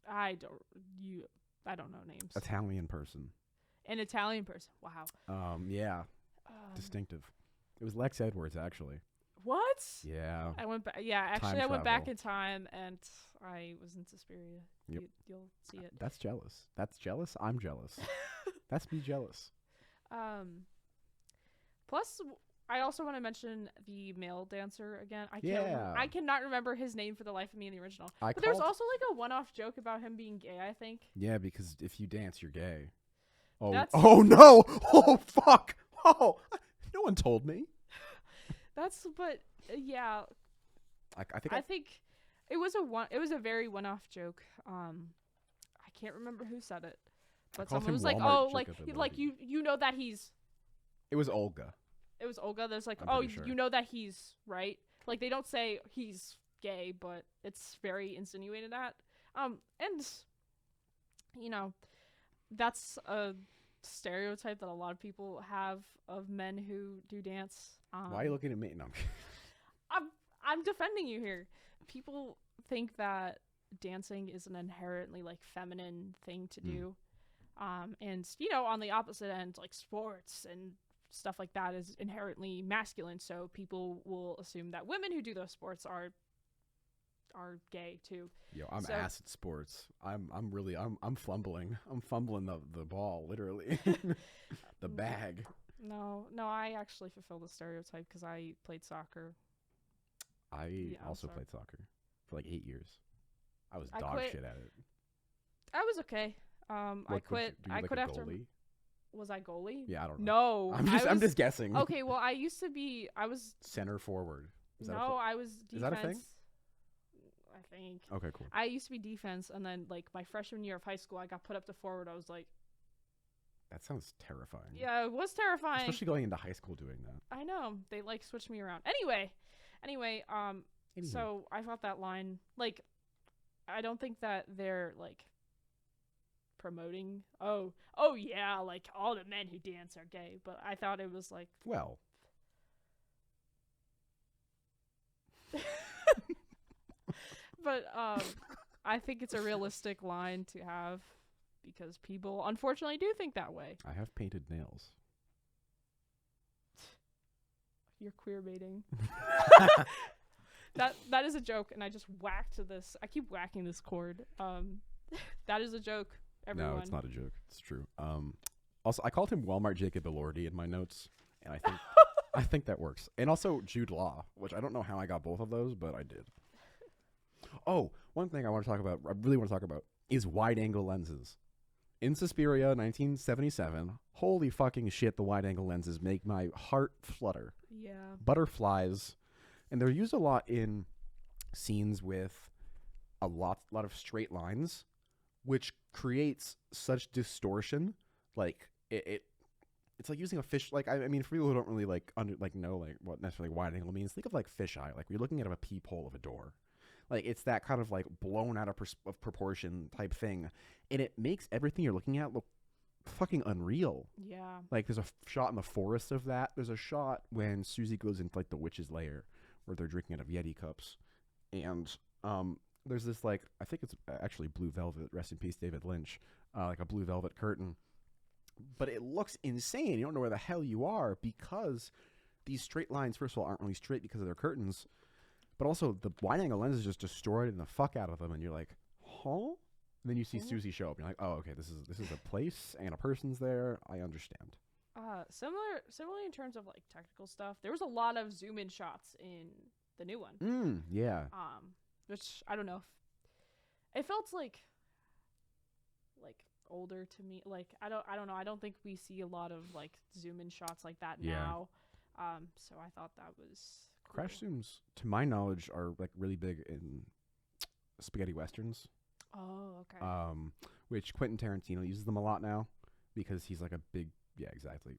I don't know names.
Italian person.
An Italian person. Wow.
Yeah. Distinctive. It was Lex Edwards, actually.
What?
Yeah.
I went back. Yeah, actually,
Time
I went back
travel.
in time, and I was in Suspiria.
Yep.
You'll see it.
That's jealous. That's jealous. I'm jealous. That's me jealous.
Plus, I also want to mention the male dancer again.
Yeah.
I cannot remember his name for the life of me in the original.
But
there's also like a one-off joke about him being gay, I think.
Yeah, because if you dance, you're gay. Oh,
That's-
oh no! Oh fuck! Oh, no one told me.
Yeah.
I
think it was a very one-off joke. I can't remember who said it, but
called
someone
him
was like,
Walmart
"Oh, like
Jacob
you know that he's."
It was Olga.
It was Olga. There's like,
I'm
"Oh,
pretty sure.
you know that he's right." Like they don't say he's gay, but it's very insinuated at. And you know, that's a stereotype that a lot of people have of men who do dance.
Why are you looking at me? No.
I'm defending you here. People think that dancing is an inherently like feminine thing to do. And on the opposite end, like sports and stuff like that is inherently masculine. So people will assume that women who do those sports are gay too.
Yo, I'm ass at sports. I'm fumbling. I'm fumbling the ball, literally. The bag.
No, I actually fulfill the stereotype because I played soccer.
I also played soccer for like 8 years. I was dog
quit.
shit at it.
I was okay. I quit. I quit after.
Goalie?
Was I goalie?
Yeah, I don't know.
No,
I'm just guessing.
Okay, well, I used to be. I was
Center forward.
I was defense.
Is that a thing?
I think.
Okay, cool.
I used to be defense, and then like my freshman year of high school, I got put up to forward. I was like,
that sounds terrifying.
yeah, it was terrifying.
Especially going into high school doing that.
I know they like switched me around. Anyway, so I thought that line like, I don't think that they're like promoting. Oh yeah, like all the men who dance are gay, but I thought it was like
well.
But I think it's a realistic line to have because people unfortunately do think that way.
I have painted nails.
You're queer baiting. That is a joke, and I just whacked this. I keep whacking this cord. That is a joke, everyone.
No, it's not a joke. It's true. Also, I called him Walmart Jacob Elordi in my notes, and I think I think that works. And also Jude Law, which I don't know how I got both of those, but I did. Oh, one thing I really want to talk about, is wide-angle lenses. In Suspiria, 1977, holy fucking shit, the wide-angle lenses make my heart flutter.
Yeah.
Butterflies. And they're used a lot in scenes with a lot of straight lines, which creates such distortion. Like, it it's like using a fish. Like, I mean, for people who don't really know like what necessarily wide angle means, think of like fisheye. Like, you're looking at a peephole of a door. Like, it's that kind of like blown out of proportion type thing, and it makes everything you're looking at look fucking unreal.
Yeah.
Like, there's a shot in the forest of that. There's a shot when Susie goes into like the witch's lair where they're drinking out of Yeti cups, and there's this, like, I think it's actually blue velvet. Rest in peace, David Lynch. Like a blue velvet curtain, but it looks insane. You don't know where the hell you are because these straight lines, first of all, aren't really straight because of their curtains, but also the wide angle lens is just distorted the fuck out of them, and you're like, huh? And then you see Susie show up, and you're like, oh, okay, this is a place and a person's there. I understand.
Similarly in terms of like technical stuff, there was a lot of zoom in shots in the new one.
Yeah.
Which I don't know. It felt like older to me. Like I don't know. I don't think we see a lot of like zoom in shots like that now. So I thought that was cool.
Crash zooms, to my knowledge, are like really big in spaghetti westerns.
Oh, okay.
Which Quentin Tarantino uses them a lot now because he's like a big, yeah, exactly.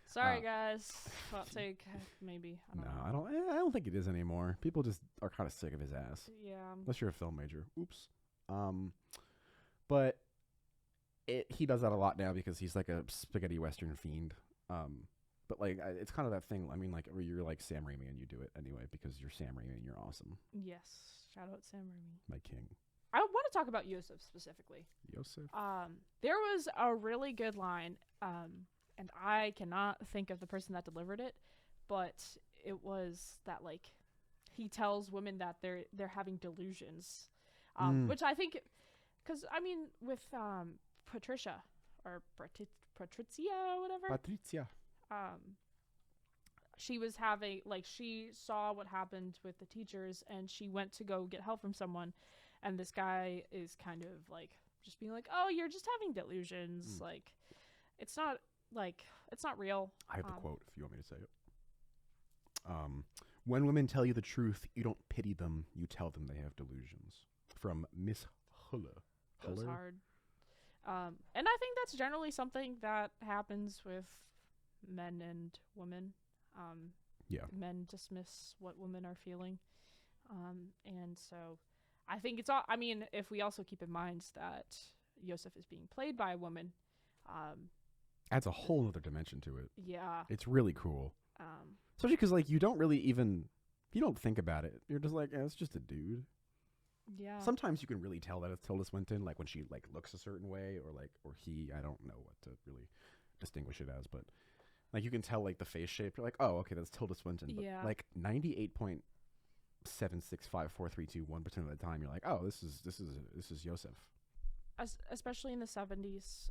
Sorry, guys. Hot take, maybe.
I don't think it is anymore. People just are kind of sick of his ass.
Yeah.
Unless you're a film major. Oops. But he does that a lot now because he's like a spaghetti western fiend. But like it's kind of that thing. I mean, like where you're like Sam Raimi and you do it anyway because you're Sam Raimi and you're awesome.
Yes. Shout out Sam Raimi.
My king.
I want to talk about Yosef specifically.
Yosef.
There was a really good line. And I cannot think of the person that delivered it, but it was that like he tells women that they're having delusions, which I think, because I mean with Patricia or Patrizia or whatever.
Patrizia.
She was having she saw what happened with the teachers and she went to go get help from someone, and this guy is kind of like just being like, oh, you're just having delusions, like it's not. It's not real.
I have the quote if you want me to say it. When women tell you the truth, you don't pity them. You tell them they have delusions. From Miss Huller.
Goes hard. And I think that's generally something that happens with men and women.
Yeah.
Men dismiss what women are feeling. And so I think it's all, I mean, if we also keep in mind that Yosef is being played by a woman,
adds a whole other dimension to it.
Yeah.
It's really cool. Especially because, like, you don't think about it. You're just like, it's just a dude.
Yeah.
Sometimes you can really tell that it's Tilda Swinton, like when she, like, looks a certain way or he, I don't know what to really distinguish it as, but, like, you can tell, like, the face shape. You're like, oh, okay, that's Tilda Swinton. But,
yeah.
like, 98.7654321% of the time, you're like, oh, this is Yosef.
Especially in the 70s,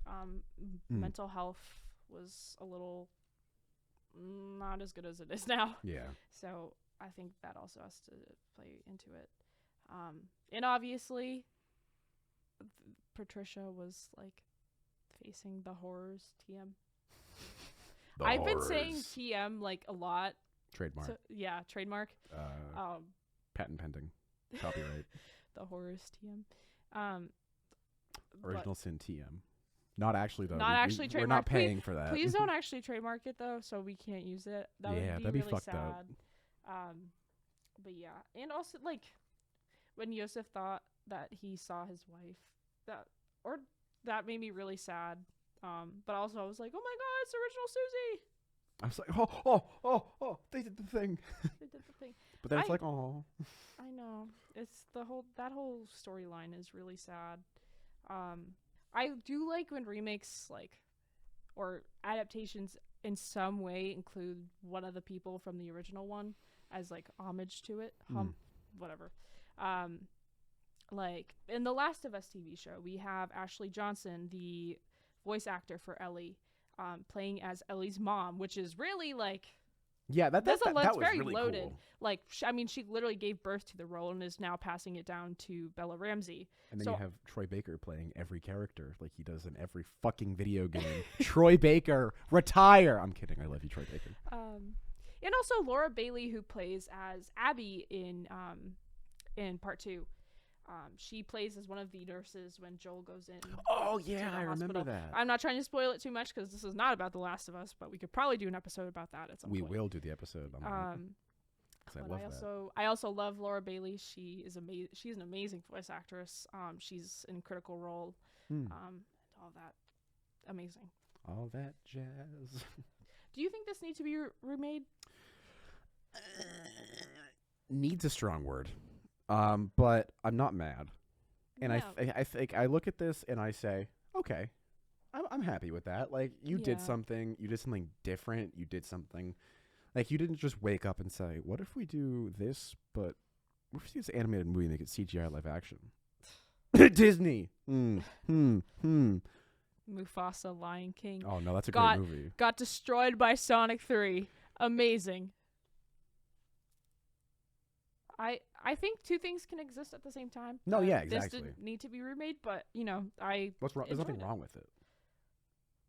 mental health was a little not as good as it is now.
Yeah.
So I think that also has to play into it. And obviously, Patricia was like facing the horrors. TM. I've been saying TM like a lot.
Trademark.
Yeah, trademark.
Patent pending. Copyright.
The horrors TM.
Original Sin TM. Not actually though.
Not actually trademark.
We're not paying for that.
Please don't actually trademark it though, so we can't use it. That would be
that'd
really
be fucked
sad.
up.
But yeah, and also like when Yosef thought that he saw his wife, that made me really sad. But also I was like, oh my god, it's original Susie.
I was like, oh, they did the thing.
They did the thing.
But then it's like, oh.
I know. It's that whole storyline is really sad. I do like when remakes or adaptations in some way include one of the people from the original one as like homage to it. Whatever. Like in the Last of Us TV show, we have Ashley Johnson, the voice actor for Ellie, playing as Ellie's mom, which is really like.
Yeah, that was
very
really
loaded.
Cool.
Like, she literally gave birth to the role and is now passing it down to Bella Ramsey.
And then you have Troy Baker playing every character like he does in every fucking video game. Troy Baker, retire! I'm kidding. I love you, Troy Baker.
And also Laura Bailey, who plays as Abby in part 2. She plays as one of the nurses when Joel goes in.
Oh
to
yeah,
the
I remember
hospital.
that.
I'm not trying to spoil it too much because this is not about The Last of Us, but we could probably do an episode about that at some
We
point.
will do the episode on that. 'Cause I love that.
I also love Laura Bailey. She is amazing. She's an amazing voice actress. She's in Critical Role. All that, amazing.
All that jazz.
Do you think this needs to be remade?
Needs a strong word, but I'm not mad. And
No.
I think I look at this and I say, okay, I'm happy with that. Like you did
Yeah.
something different. You did something, like you didn't just wake up and say, what if we do this? But what if we do this animated movie and make it CGI live action? Disney.
Mufasa, Lion King.
Oh no, that's a great movie.
Got destroyed by Sonic 3. Amazing. I think two things can exist at the same time.
No, yeah, exactly.
This didn't need to be remade, but
What's wrong? There's nothing
enjoyed it.
wrong with it.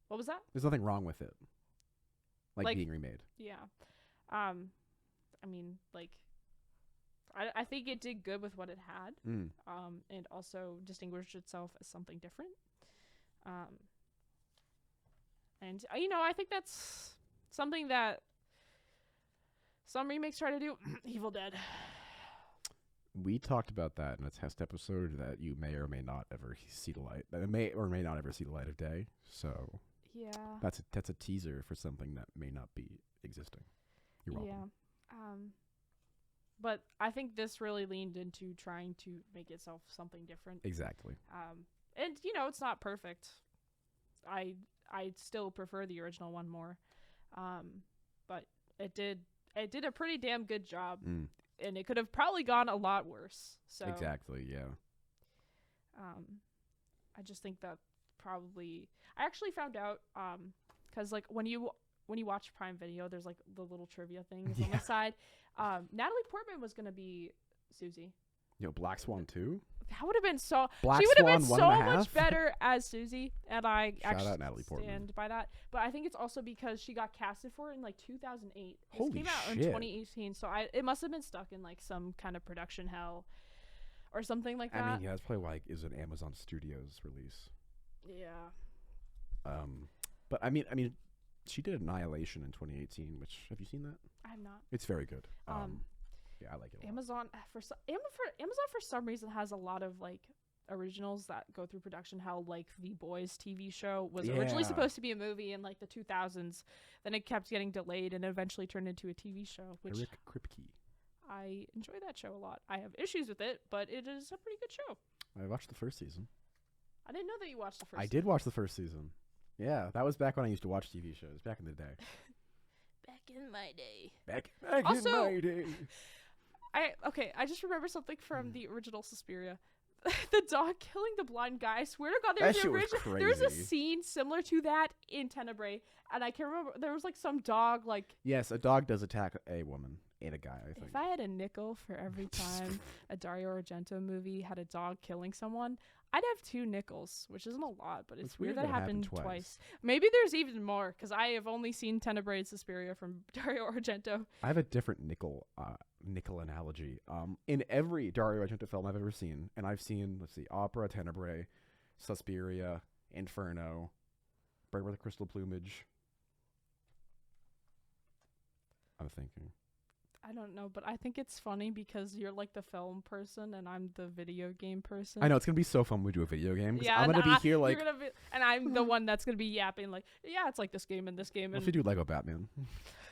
What was that?
There's nothing wrong with it.
Like-
Being remade.
Yeah. I mean, like, I think it did good with what it had. And also distinguished itself as something different. And I think that's something that some remakes try to do. Evil Dead.
We talked about that in a test episode that you may or may not ever see the light. That may or may not ever see the light of day. So
Yeah.
that's a teaser for something that may not be existing. You're welcome.
Yeah. But I think this really leaned into trying to make itself something different.
Exactly.
And it's not perfect. I still prefer the original one more. But it did a pretty damn good job. And it could have probably gone a lot worse. So
Exactly, yeah.
I just think that probably I actually found out cuz like when you watch Prime Video, there's like the little trivia things on the side. Natalie Portman was going to be Susie.
Yo, Black Swan 2?
That would have been so
Black
she would have been
Swan
so
1.5?
much better as Susie, and I
Shout
actually
out Natalie Portman.
stand by that. But I think it's also because she got casted for it in like 2008.
Holy
This came out in
shit.
2018, so it must have been stuck in like some kind of production hell or something like that.
I mean, yeah, that's probably why it was an Amazon Studios release.
Yeah.
But I mean, she did Annihilation in 2018, which have you seen that?
I have not.
It's very good. Yeah, I like it a lot.
Amazon for some reason has a lot of like originals that go through production hell. Like The Boys TV show was originally
Yeah.
supposed to be a movie in like the 2000s, then it kept getting delayed and eventually turned into a TV show, which
Eric Kripke.
I enjoy that show a lot. I have issues with it, but it is a pretty good show.
I watched the first season.
I didn't know that you watched the first.
I did watch the first season. Yeah, that was back when I used to watch TV shows, back in the day.
Back in my day.
Back
Also-
in my day.
I just remember something from the original Suspiria. The dog killing the blind guy. I swear to God,
That shit was
there was a
crazy.
scene similar to that in Tenebrae, and I can't remember. There was like some dog. Like,
Yes, a dog does attack a woman and a guy, I think.
if I had a nickel for every time a Dario Argento movie had a dog killing someone, I'd have 2 nickels, which isn't a lot, but it's weird that it happened twice. Maybe there's even more because I have only seen Tenebrae and Suspiria from Dario Argento.
I have a different nickel analogy. In every Dario Argento film I've ever seen, and I've seen, Opera, Tenebrae, Suspiria, Inferno, Bird with a Crystal Plumage. I'm thinking.
I don't know, but I think it's funny because you're like the film person and I'm the video game person.
I know, it's going to be so fun when we do a video game. 'Cause
Yeah,
I'm going to be here like,
you're gonna be, and I'm the one that's gonna be yapping like, yeah, it's like this game and this game.
what
And
if we do Lego Batman?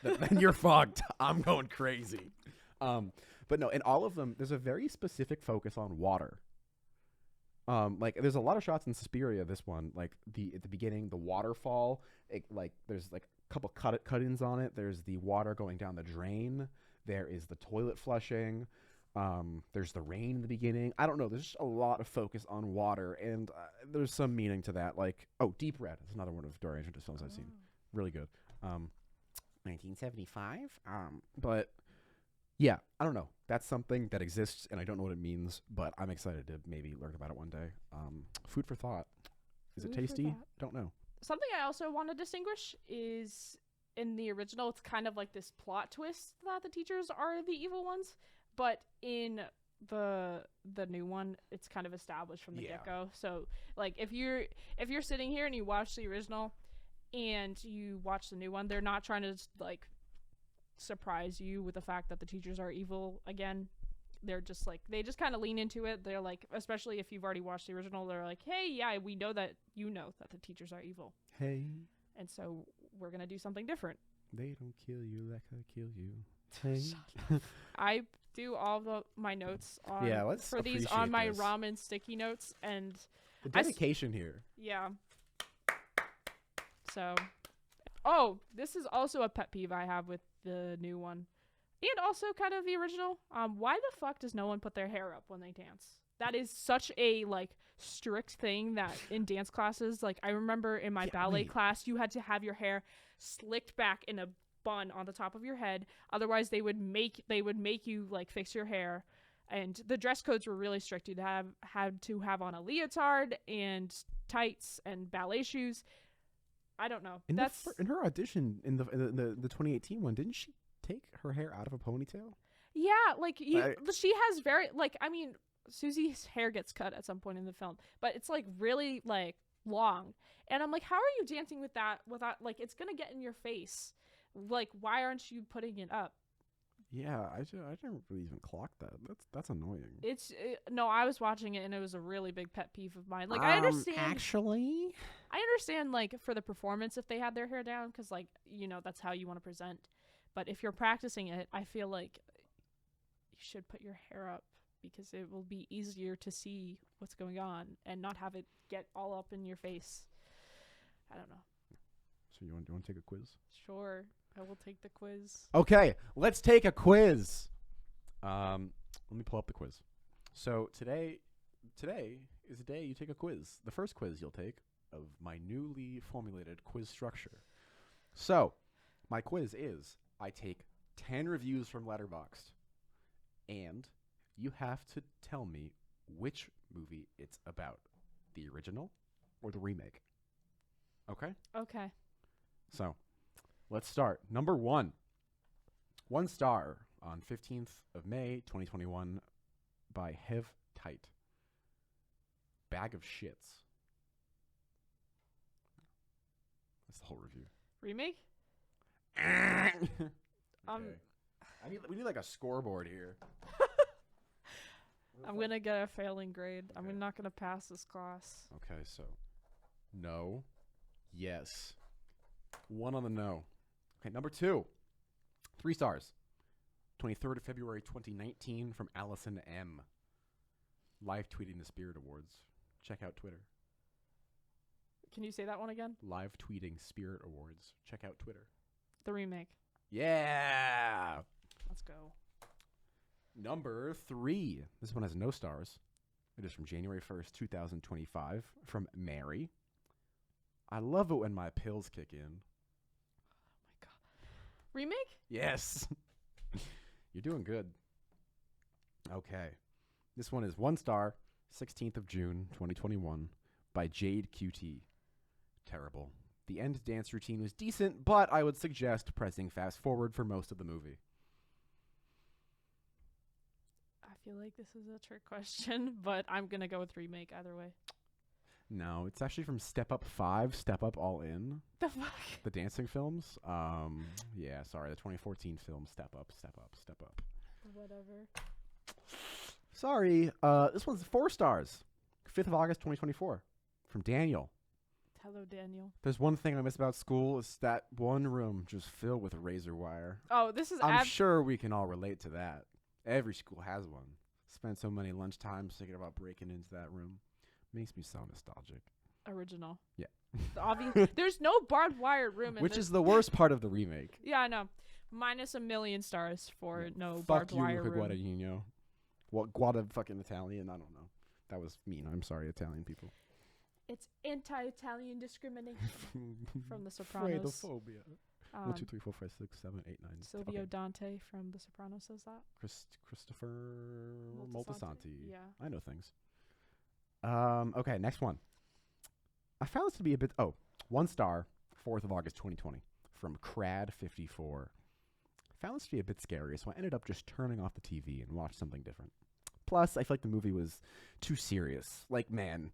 Then you're fucked. I'm going crazy. But no, in all of them, there's a very specific focus on water. Like there's a lot of shots in Suspiria. This one, like at the beginning, the waterfall. There's like a couple cut-ins on it. There's the water going down the drain. There is the toilet flushing. There's the rain in the beginning. I don't know. There's just a lot of focus on water, and there's some meaning to that. Like, Deep Red is another one of Dario Argento's films I've seen. Really good. 1975. But yeah, I don't know. That's something that exists, and I don't know what it means, but I'm excited to maybe learn about it one day. Food for thought. Is it
Food for
tasty?
thought.
Don't know.
Something I also want to distinguish is in the original, it's kind of like this plot twist that the teachers are the evil ones, but in the new one, it's kind of established from the
Yeah.
get-go. So like if you're sitting here and you watch the original and you watch the new one, they're not trying to like surprise you with the fact that the teachers are evil again. They're just like, they just kind of lean into it. They're like, especially if you've already watched the original, they're like, hey, yeah, we know that that the teachers are evil,
Hey,
and so we're gonna do something different.
they don't kill you like I kill you. Hey.
I do all my notes on
Yeah, let's
for these
appreciate
on my
this.
ramen sticky notes, and
The dedication here.
yeah. So, oh, this is also a pet peeve I have with the new one, and also kind of the original. Why the fuck does no one put their hair up when they dance? That is such a like strict thing that in dance classes, like I remember in my ballet class, you had to have your hair slicked back in a bun on the top of your head. Otherwise, they would make you like fix your hair. And the dress codes were really strict. You'd had to have on a leotard and tights and ballet shoes. I don't know.
In her audition in the 2018 one, didn't she take her hair out of a ponytail?
Yeah, like she has very like, I mean, Susie's hair gets cut at some point in the film, but it's like really like long. And I'm like, how are you dancing with that without like it's gonna get in your face? Like, why aren't you putting it up?
Yeah, I didn't really even clock that. That's annoying.
No, I was watching it and it was a really big pet peeve of mine. Like, I understand.
Actually,
I understand like for the performance if they had their hair down, because like that's how you want to present. But if you're practicing it, I feel like you should put your hair up because it will be easier to see what's going on and not have it get all up in your face. I don't know.
So you want to take a quiz?
Sure, I will take the quiz.
Okay, let's take a quiz. Let me pull up the quiz. So today is the day you take a quiz. The first quiz you'll take of my newly formulated quiz structure. So, my quiz is I take 10 reviews from Letterboxd, and you have to tell me which movie it's about, the original or the remake. Okay?
Okay.
So, let's start. Number 1. 1 star on 15th of May, 2021 by Hev Tight. Bag of shits. That's the whole review.
Remake?
Okay. We need like a scoreboard here.
I'm going to get a failing grade. Okay. I'm not going to pass this class.
Okay, so no, yes. 1 on the no. Okay, number 2. 3 stars. 23rd of February 2019 from Allison M. Live tweeting the Spirit Awards. Check out Twitter.
Can you say that one again?
Live tweeting Spirit Awards. Check out Twitter.
The remake.
Yeah.
Let's go.
Number 3. This one has no stars. It is from January 1st, 2025 from Mary. I love it when my pills kick in.
Oh my god. Remake?
Yes. You're doing good. Okay. This one is 1 star, 16th of June, 2021 by Jade QT. Terrible. The end dance routine was decent, but I would suggest pressing fast forward for most of the movie.
I feel like this is a trick question, but I'm going to go with remake either way.
No, it's actually from Step Up 5, Step Up All In.
The fuck?
The dancing films. Yeah, sorry, the 2014 film Step Up, Step Up, Step Up.
Whatever.
Sorry, this one's 4 stars. 5th of August, 2024 from Daniel.
Hello, Daniel.
There's one thing I miss about school is that one room just filled with razor wire.
Oh, this is...
I'm sure we can all relate to that. Every school has one. Spent so many lunch times thinking about breaking into that room. Makes me so nostalgic.
Original.
Yeah.
There's no barbed wire room in
Which
this.
is the worst part of the remake.
Yeah, I know. Minus a million stars for no
Fuck
barbed
you,
wire
Luca
room.
Guadagnino. What, Guada fucking Italian? I don't know. That was mean. I'm sorry, Italian people.
It's anti-Italian discrimination from The Sopranos.
Fredophobia. 1, 2, 3, 4, 5, 6, 7, 8, 9.
Silvio Dante from The Sopranos says that.
Christopher Moltisanti.
Yeah.
I know things. Okay, next one. I found this to be a bit... 1 star, 4th of August, 2020, from Crad54. I found this to be a bit scary, so I ended up just turning off the TV and watched something different. Plus, I feel like the movie was too serious. Like, man,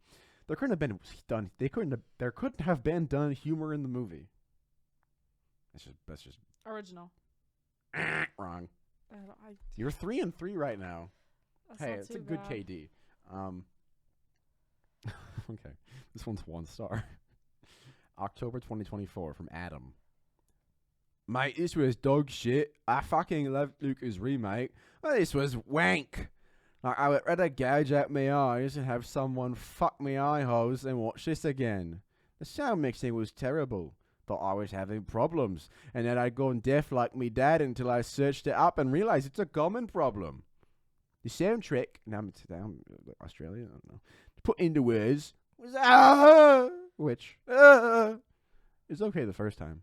there couldn't have been done. There couldn't have been done humor in the movie. That's just
Original.
wrong.
I,
You're 3-3 right now.
that's
Hey,
not
it's
too
a good
bad.
KD. Okay, this one's 1 star. October 2024 from Adam. Mate, this was dog shit. I fucking loved Luca's remake. Well, this was wank. Like, I would rather gouge out my eyes and have someone fuck me eye holes than watch this again. The sound mixing was terrible. Thought I was having problems, and then I'd gone deaf like me dad until I searched it up and realized it's a common problem. The soundtrack, now I'm Australian, I don't know, to put into words, was which is okay the first time.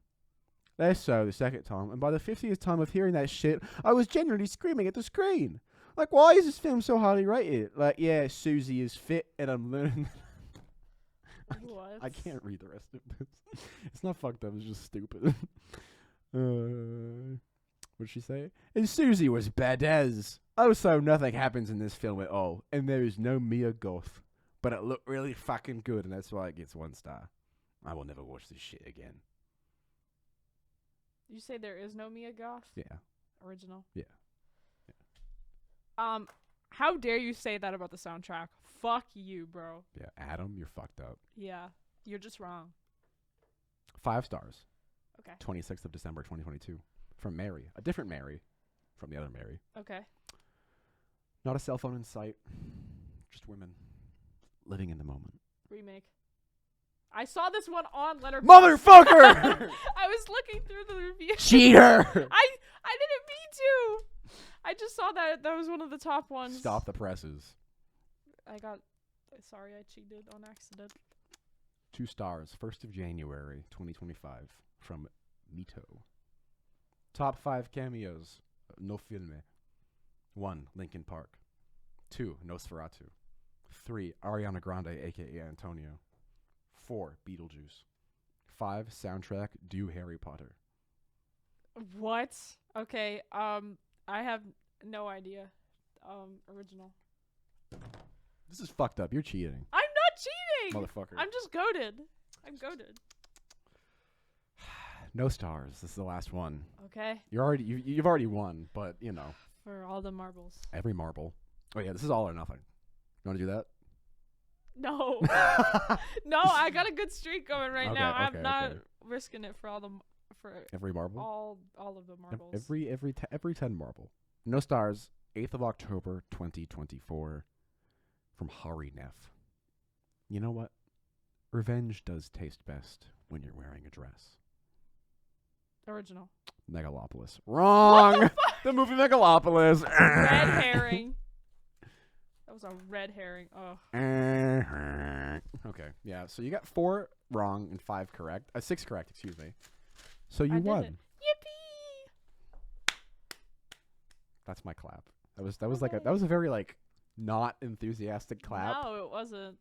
Less so the second time, and by the 50th time of hearing that shit, I was genuinely screaming at the screen. Like, why is this film so highly rated? Like, yeah, Susie is fit, and I'm learning.
What?
I can't read the rest of this. It's not fucked up, it's just stupid. What'd she say? And Susie was badass. Also, nothing happens in this film at all, and there is no Mia Goth. But it looked really fucking good, and that's why it gets 1 star. I will never watch this shit again.
You say there is no Mia Goth?
Yeah.
Original?
Yeah.
How dare you say that about the soundtrack? Fuck you, bro.
Yeah, Adam, you're fucked up.
Yeah. You're just wrong.
5 stars.
Okay.
26th of December, 2022. From Mary. A different Mary from the other Mary.
Okay.
Not a cell phone in sight. Just women living in the moment.
Remake. I saw this one on Letterboxd.
Motherfucker!
I was looking through the reviews.
Cheater!
I didn't mean to. I just saw that was one of the top ones.
Stop the presses.
Sorry, I cheated on accident.
2 stars. 1st of January, 2025. From Mito. Top 5 cameos. No filme. 1. Linkin Park. 2. Nosferatu. 3. Ariana Grande, a.k.a. Antonio. 4. Beetlejuice. 5. Soundtrack, Do Harry Potter.
What? Okay, I have no idea. Original.
This is fucked up. You're cheating.
I'm not cheating!
Motherfucker.
I'm just goated. I'm goated.
No stars. This is the last one.
Okay.
You've already won, but you know.
For all the marbles.
Every marble. Oh yeah, this is all or nothing. You want to do that?
No. No, I got a good streak going right
Okay,
now. I'm
okay,
not
okay.
risking it for
Every marble.
all of the marbles.
Every 10 marble. No stars. 8th of October, 2024. From Hari Neff. You know what? Revenge does taste best when you're wearing a dress.
Original.
Megalopolis. Wrong. The movie Megalopolis.
Red herring. That was a red herring. Oh.
Okay. Yeah. So you got 4 wrong and 5 correct. 6 correct. Excuse me. So you
I did
won.
it. Yippee!
That's my clap. That was a very like not enthusiastic clap.
No, it wasn't.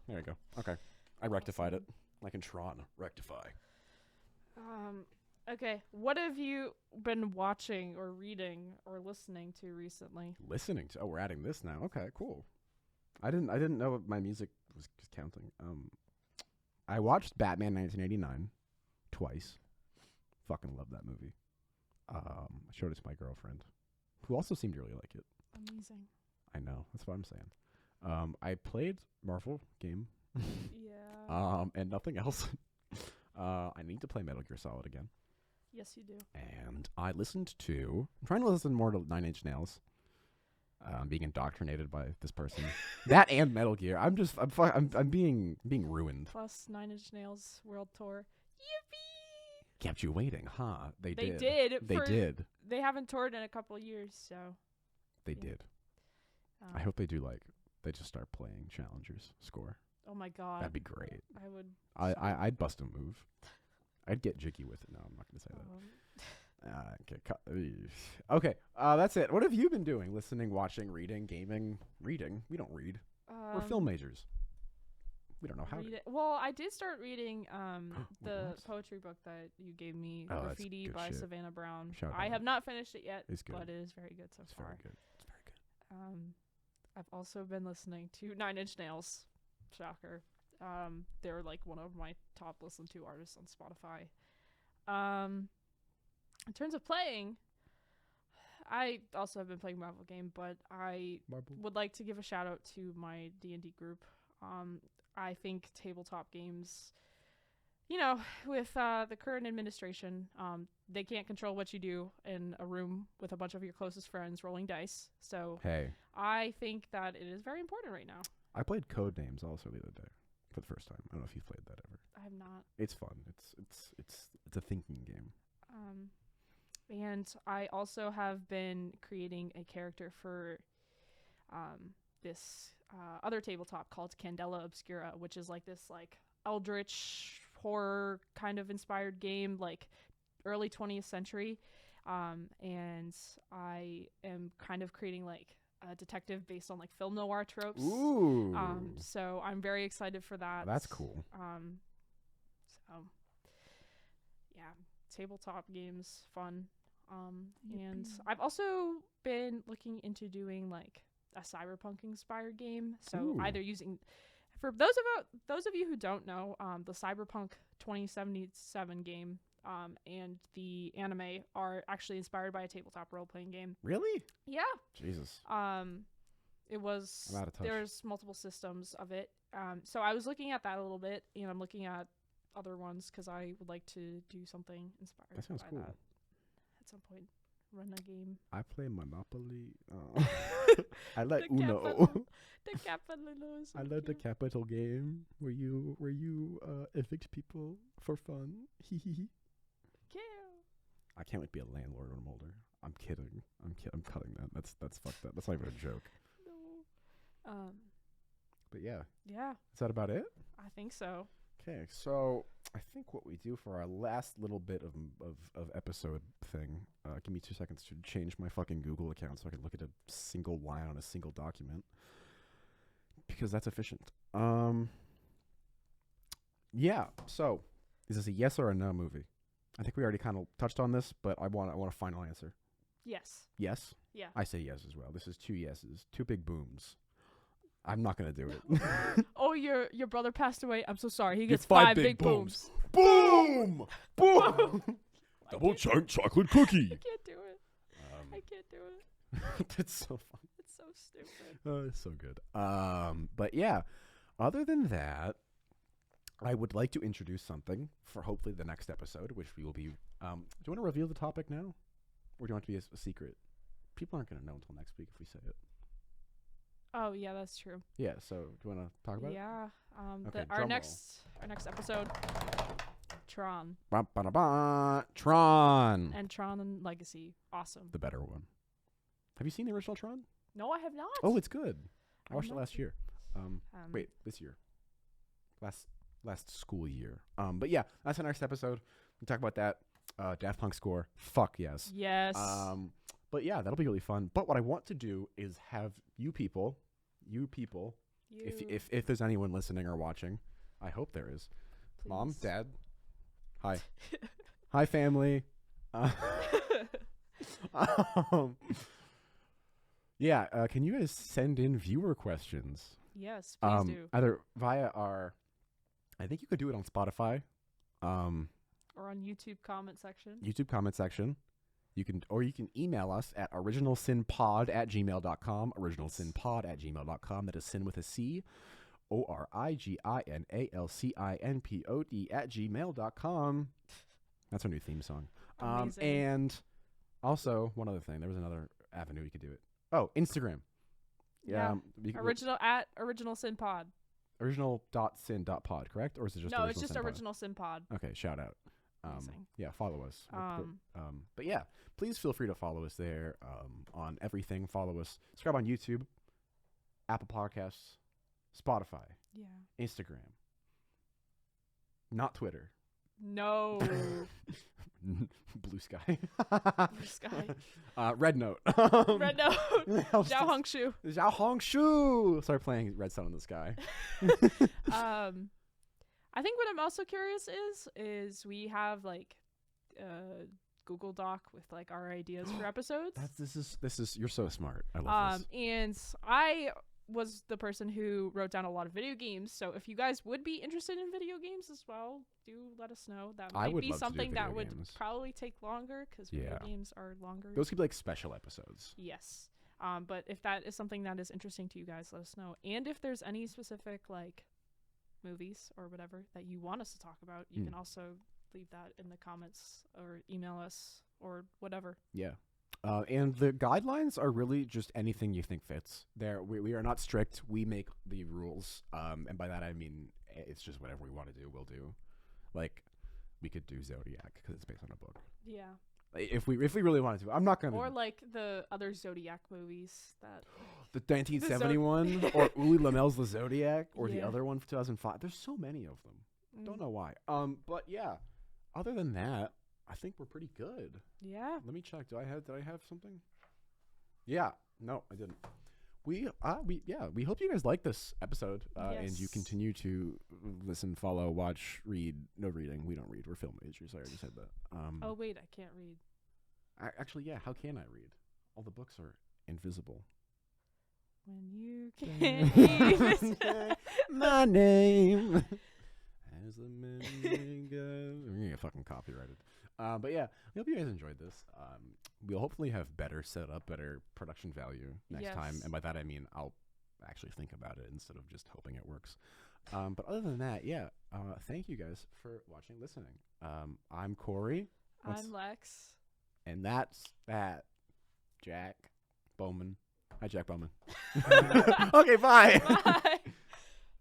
There you go. Okay. I rectified it. Like in Tron. Rectify.
Okay. What have you been watching or reading or listening to recently?
Listening to. Oh, we're adding this now. Okay, cool. I didn't know my music was counting. I watched Batman 1989 twice. Fucking love that movie. I showed it to my girlfriend, who also seemed to really like it.
Amazing.
I know. That's what I'm saying. I played Marvel game.
Yeah.
And nothing else. I need to play Metal Gear Solid again.
Yes, you do.
And I listened to. I'm trying to listen more to 9 Inch Nails. I'm being indoctrinated by this person. That and Metal Gear. I'm being ruined.
Plus 9 Inch Nails World Tour. Yippee!
Kept you waiting, huh? They did.
They
They did.
They haven't toured in a couple years, so.
They
Yeah.
did. I hope they do they just start playing Challengers score.
Oh my god.
That'd be great.
I would.
I'd bust a move. I'd get jiggy with it. No, I'm not gonna say that. Okay. That's it. What have you been doing? Listening, watching, reading, gaming, reading. We don't read. We're film majors. We don't know how to.
Well, I did start reading the
What?
poetry book that you gave me,
Oh, that's
Graffiti
good
by
shit.
Savannah Brown.
Shout
I
out.
have not finished it yet,
It's good.
but it is very good so
It's
far.
very good. It's very good.
I've also been listening to Nine Inch Nails. Shocker. They're like one of my top listened to artists on Spotify. In terms of playing, I also have been playing Marvel game, but I would like to give a shout out to my D&D group. I think tabletop games, with the current administration, they can't control what you do in a room with a bunch of your closest friends rolling dice. So
Hey,
I think that it is very important right now.
I played Codenames also the other day for the first time. I don't know if you've played that ever.
I have not.
It's fun. It's a thinking game.
And I also have been creating a character for this other tabletop called Candela Obscura, which is like this like eldritch horror kind of inspired game, like early 20th century. And I am kind of creating like a detective based on like film noir tropes.
Ooh.
So I'm very excited for that.
That's cool.
So yeah, tabletop games, fun. And I've also been looking into doing like a cyberpunk inspired game. So either using, for those of you who don't know, the Cyberpunk 2077 game and the anime are actually inspired by a tabletop role playing game.
Really?
Yeah.
Jesus.
It was,
I'm out of touch.
there's multiple systems of it. So I was looking at that a little bit, and I'm looking at other ones because I would like to do something inspired
That sounds
by
cool.
that at some point. Run a game.
I play Monopoly. I like
The
Uno.
capital. The capital is so
I love the
cute.
capital game where you evict people for fun. Hee hee hee.
Kill.
I can't wait to be a landlord when I'm older. I'm kidding. I'm cutting that. That's fucked up. That's not even a joke.
No.
But yeah,
Yeah,
is that about it?
I think so.
Okay, so I think what we do for our last little bit of episode thing, give me 2 seconds to change my fucking Google account so I can look at a single line on a single document, because that's efficient. Yeah, so is this a yes or a no movie? I think we already kind of touched on this, but I want a final answer.
Yes.
Yes?
Yeah.
I say yes as well. This is 2 yeses, 2 big booms. I'm not going to do it.
Oh, your brother passed away. I'm so sorry. He
Get
gets
5
5
big
big booms.
Boom! Boom! Double chunk chocolate cookie.
I can't do it. I can't do it.
That's so fun.
It's so stupid.
Oh, it's so good. But yeah, other than that, I would like to introduce something for hopefully the next episode, which we will be. Do you want to reveal the topic now, or do you want it to be a secret? People aren't going to know until next week if we say it.
Oh yeah, that's true.
Yeah. So do you want to talk about it?
Yeah.
Okay,
Our
drum
next episode, Tron
Tron.
and Tron and Legacy. Awesome.
The better one. Have you seen the original Tron?
No, I have not.
Oh, it's good. I
I've
watched it
not
last
seen
year. Wait, this year. Last school year. But yeah, that's our next episode. We talk about that. Daft Punk score. Fuck yes.
Yes.
But yeah, that'll be really fun. But what I want to do is have you people, if there's anyone listening or watching, I hope there is.
Please.
Mom, Dad, hi. Hi, family. Can you guys send in viewer questions?
Yes, please do.
Either via our, I think you could do it on Spotify,
Or on YouTube comment section.
You can email us at originalsinpod@gmail.com. Originalsinpod@gmail.com. That is sin with a C. originalsinpod@gmail.com. That's our new theme song.
Amazing.
And also one other thing. There was another avenue you could do it. Oh, Instagram.
Yeah.
You can-
Original Sin Pod.
original.sin.pod, correct? Or is it just
No,
original
it's just
Sin Pod?
Original Sin Pod.
Okay, shout out.
Amazing.
Yeah, follow us. But yeah, please feel free to follow us there on everything. Follow us. Subscribe on YouTube, Apple Podcasts, Spotify,
Yeah.
Instagram. Not Twitter.
No.
Blue Sky.
Blue Sky.
Red Note.
Red Note. Zhao Hongshu.
Zhao Hongshu. Start playing Redstone in the Sky.
I think what I'm also curious is we have like Google Doc with like our ideas for episodes.
This is you're so smart. I love this.
And I was the person who wrote down a lot of video games. So if you guys would be interested in video games as well, do let us know. That
I
might
would
be
love to do
something that
video
would
games.
probably take longer because video games are longer.
Those could be like special episodes.
Yes. But if that is something that is interesting to you guys, let us know. And if there's any specific like movies or whatever that you want us to talk about, you can also leave that in the comments or email us or whatever.
Yeah. And the guidelines are really just anything you think fits. We are not strict. We make the rules. And by that I mean it's just whatever we want to do, we'll do. Like we could do Zodiac because it's based on a book.
Yeah.
If we really wanted to. I'm not gonna.
Or like the other Zodiac movies that.
The 1971 or Uli Lamel's The Zodiac or the
Yeah.
other one from 2005. There's so many of them. Don't know why. But yeah. Other than that, I think we're pretty good.
Yeah.
Let me check. Did I have something? Yeah. No, I didn't. We hope you guys like this episode and you
Yes.
continue to listen, follow, watch, read. No reading. We don't read. We're film majors. I already said that.
Oh wait, I can't read.
Actually, yeah. How can I read? All the books are invisible.
When you can't even.
My name as the memory goes. We're gonna get fucking copyrighted. But yeah, we hope you guys enjoyed this. We'll hopefully have better setup, better production value next time,
Yes.
and by that I mean I'll actually think about it instead of just hoping it works. But other than that, yeah. Thank you guys for watching, listening. I'm Corey.
I'm Lex.
And that's that. Jack Bowman. Hi, Jack Bowman. Okay, bye.
Bye.